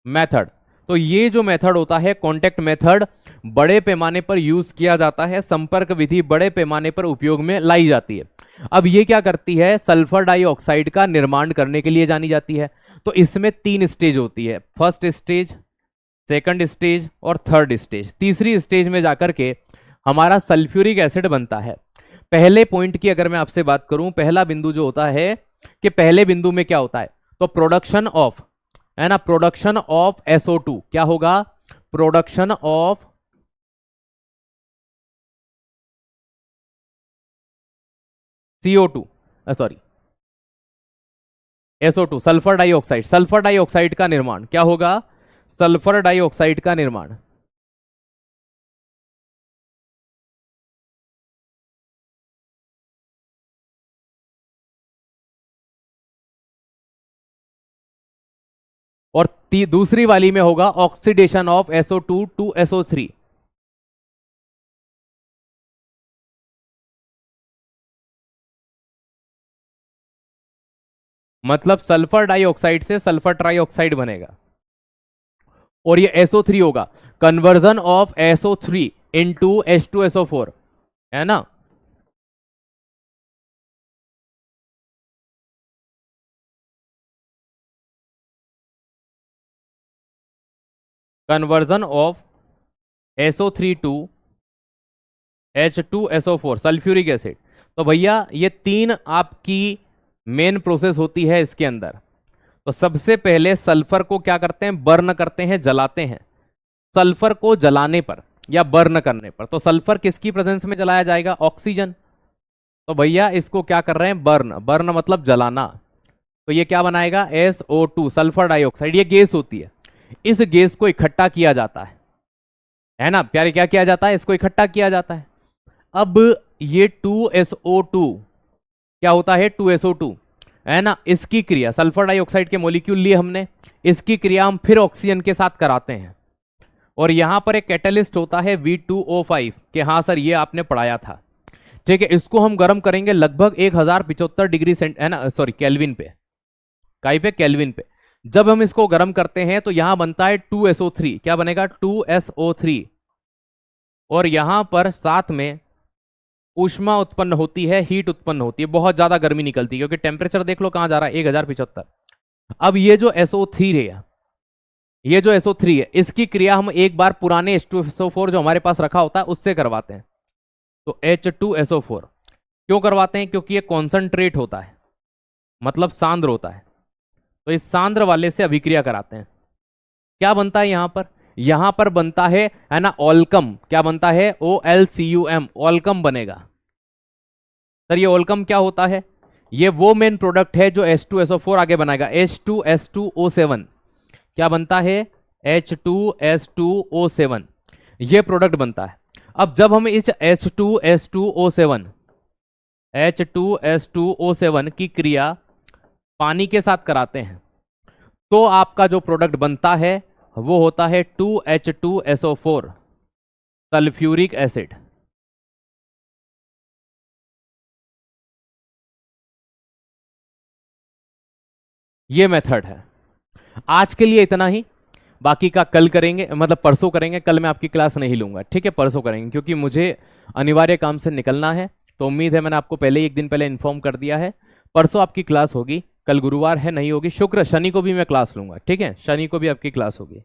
मेथड। तो ये जो मेथड होता है कॉन्टैक्ट मेथड, बड़े पैमाने पर यूज किया जाता है, संपर्क विधि बड़े पैमाने पर उपयोग में लाई जाती है। अब ये क्या करती है, सल्फर डाइऑक्साइड का निर्माण करने के लिए जानी जाती है। तो इसमें 3 स्टेज होती है, फर्स्ट स्टेज, सेकंड स्टेज और थर्ड स्टेज। तीसरी स्टेज में जाकर के हमारा सल्फ्यूरिक एसिड बनता है। पहले पॉइंट की अगर मैं आपसे बात करूं, पहला बिंदु जो होता है कि पहले बिंदु में क्या होता है, तो प्रोडक्शन ऑफ, है ना, प्रोडक्शन ऑफ SO2 क्या होगा, production of CO2, sorry SO2, sulphur dioxide. Sulphur dioxide का निर्माण क्या होगा, सल्फर डाइऑक्साइड का निर्माण। और दूसरी वाली में होगा oxidation of SO2 to SO3। मतलब सल्फर डाइऑक्साइड से सल्फर ट्राइऑक्साइड बनेगा और ये SO3 होगा, conversion of SO3 into H2SO4, है ना। Conversion of SO3 to H2SO4 sulphuric acid. तो भैया ये 3 आपकी मेन प्रोसेस होती है इसके अंदर। तो सबसे पहले सल्फर को क्या करते हैं, बर्न करते हैं, जलाते हैं। सल्फर को जलाने पर या बर्न करने पर, तो सल्फर किसकी प्रेजेंस में जलाया जाएगा, ऑक्सीजन। तो भैया इसको क्या कर रहे हैं, बर्न। बर्न मतलब जलाना। तो ये क्या बनाएगा, SO2 सल्फर डाइऑक्साइड। ये गैस होती है, इस गैस को इकट्ठा किया जाता है ना प्यारे, क्या किया जाता है, इसको इकट्ठा किया जाता है। अब ये 2SO2 क्या होता है, 2SO2, है ना, इसकी क्रिया, सल्फर डाइऑक्साइड के मॉलिक्यूल लिए हमने, इसकी क्रिया हम फिर ऑक्सीजन के साथ कराते हैं। और यहां पर एक कैटलिस्ट होता है V2O5 कि हाँ सर ये आपने पढ़ाया था, ठीक है। इसको हम गर्म करेंगे लगभग 1075 डिग्री सेंट, है ना, सॉरी केल्विन पे, काई पे, केल्विन पे। जब हम इसको गर्म करते हैं तो यहां बनता है 2SO3, क्या बनेगा, 2SO3। और यहां पर साथ में ऊष्मा उत्पन्न होती है, हीट उत्पन्न होती है, बहुत ज्यादा गर्मी निकलती है, क्योंकि टेम्परेचर देख लो कहां जा रहा है, 1075। अब ये जो SO3 है, ये जो SO3 है, इसकी क्रिया हम एक बार पुराने H2SO4 जो हमारे पास रखा होता है उससे करवाते हैं। तो H2SO4 क्यों करवाते हैं, क्योंकि ये कॉन्सेंट्रेट होता है, मतलब सांद्र होता है। तो इस सांद्र वाले से अभिक्रिया कराते हैं। क्या बनता है यहां पर बनता है ना, ऑल्कम। क्या बनता है, OLCUM, ऑल्कम बनेगा। सर ये ऑल्कम क्या होता है, ये वो मेन प्रोडक्ट है जो H2SO4 आगे बनाएगा, H2S2O7। क्या बनता है, H2S2O7, ये प्रोडक्ट बनता है। अब जब हम इस H2S2O7 की क्रिया पानी के साथ कराते हैं तो आपका जो प्रोडक्ट बनता है वो होता है 2H2SO4 सल्फ्यूरिक एसिड। ये मेथड है। आज के लिए इतना ही, बाकी का कल करेंगे, मतलब परसों करेंगे। कल मैं आपकी क्लास नहीं लूंगा, ठीक है, परसों करेंगे, क्योंकि मुझे अनिवार्य काम से निकलना है। तो उम्मीद है मैंने आपको पहले ही एक दिन पहले इन्फॉर्म कर दिया है। परसों आपकी क्लास होगी, कल गुरुवार है, नहीं होगी। शुक्र शनि को भी मैं क्लास लूंगा, ठीक है, शनि को भी आपकी क्लास होगी।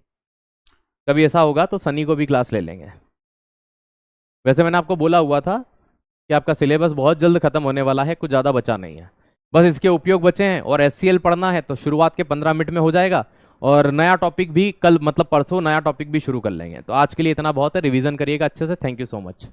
कभी ऐसा होगा तो शनि को भी क्लास ले लेंगे। वैसे मैंने आपको बोला हुआ था कि आपका सिलेबस बहुत जल्द खत्म होने वाला है, कुछ ज़्यादा बचा नहीं है, बस इसके उपयोग बचे हैं। और HCl पढ़ना है तो शुरुआत के 15 मिनट में हो जाएगा, और नया टॉपिक भी कल, मतलब परसों नया टॉपिक भी शुरू कर लेंगे। तो आज के लिए इतना बहुत है, रिवीजन करिएगा अच्छे से। Thank you so much.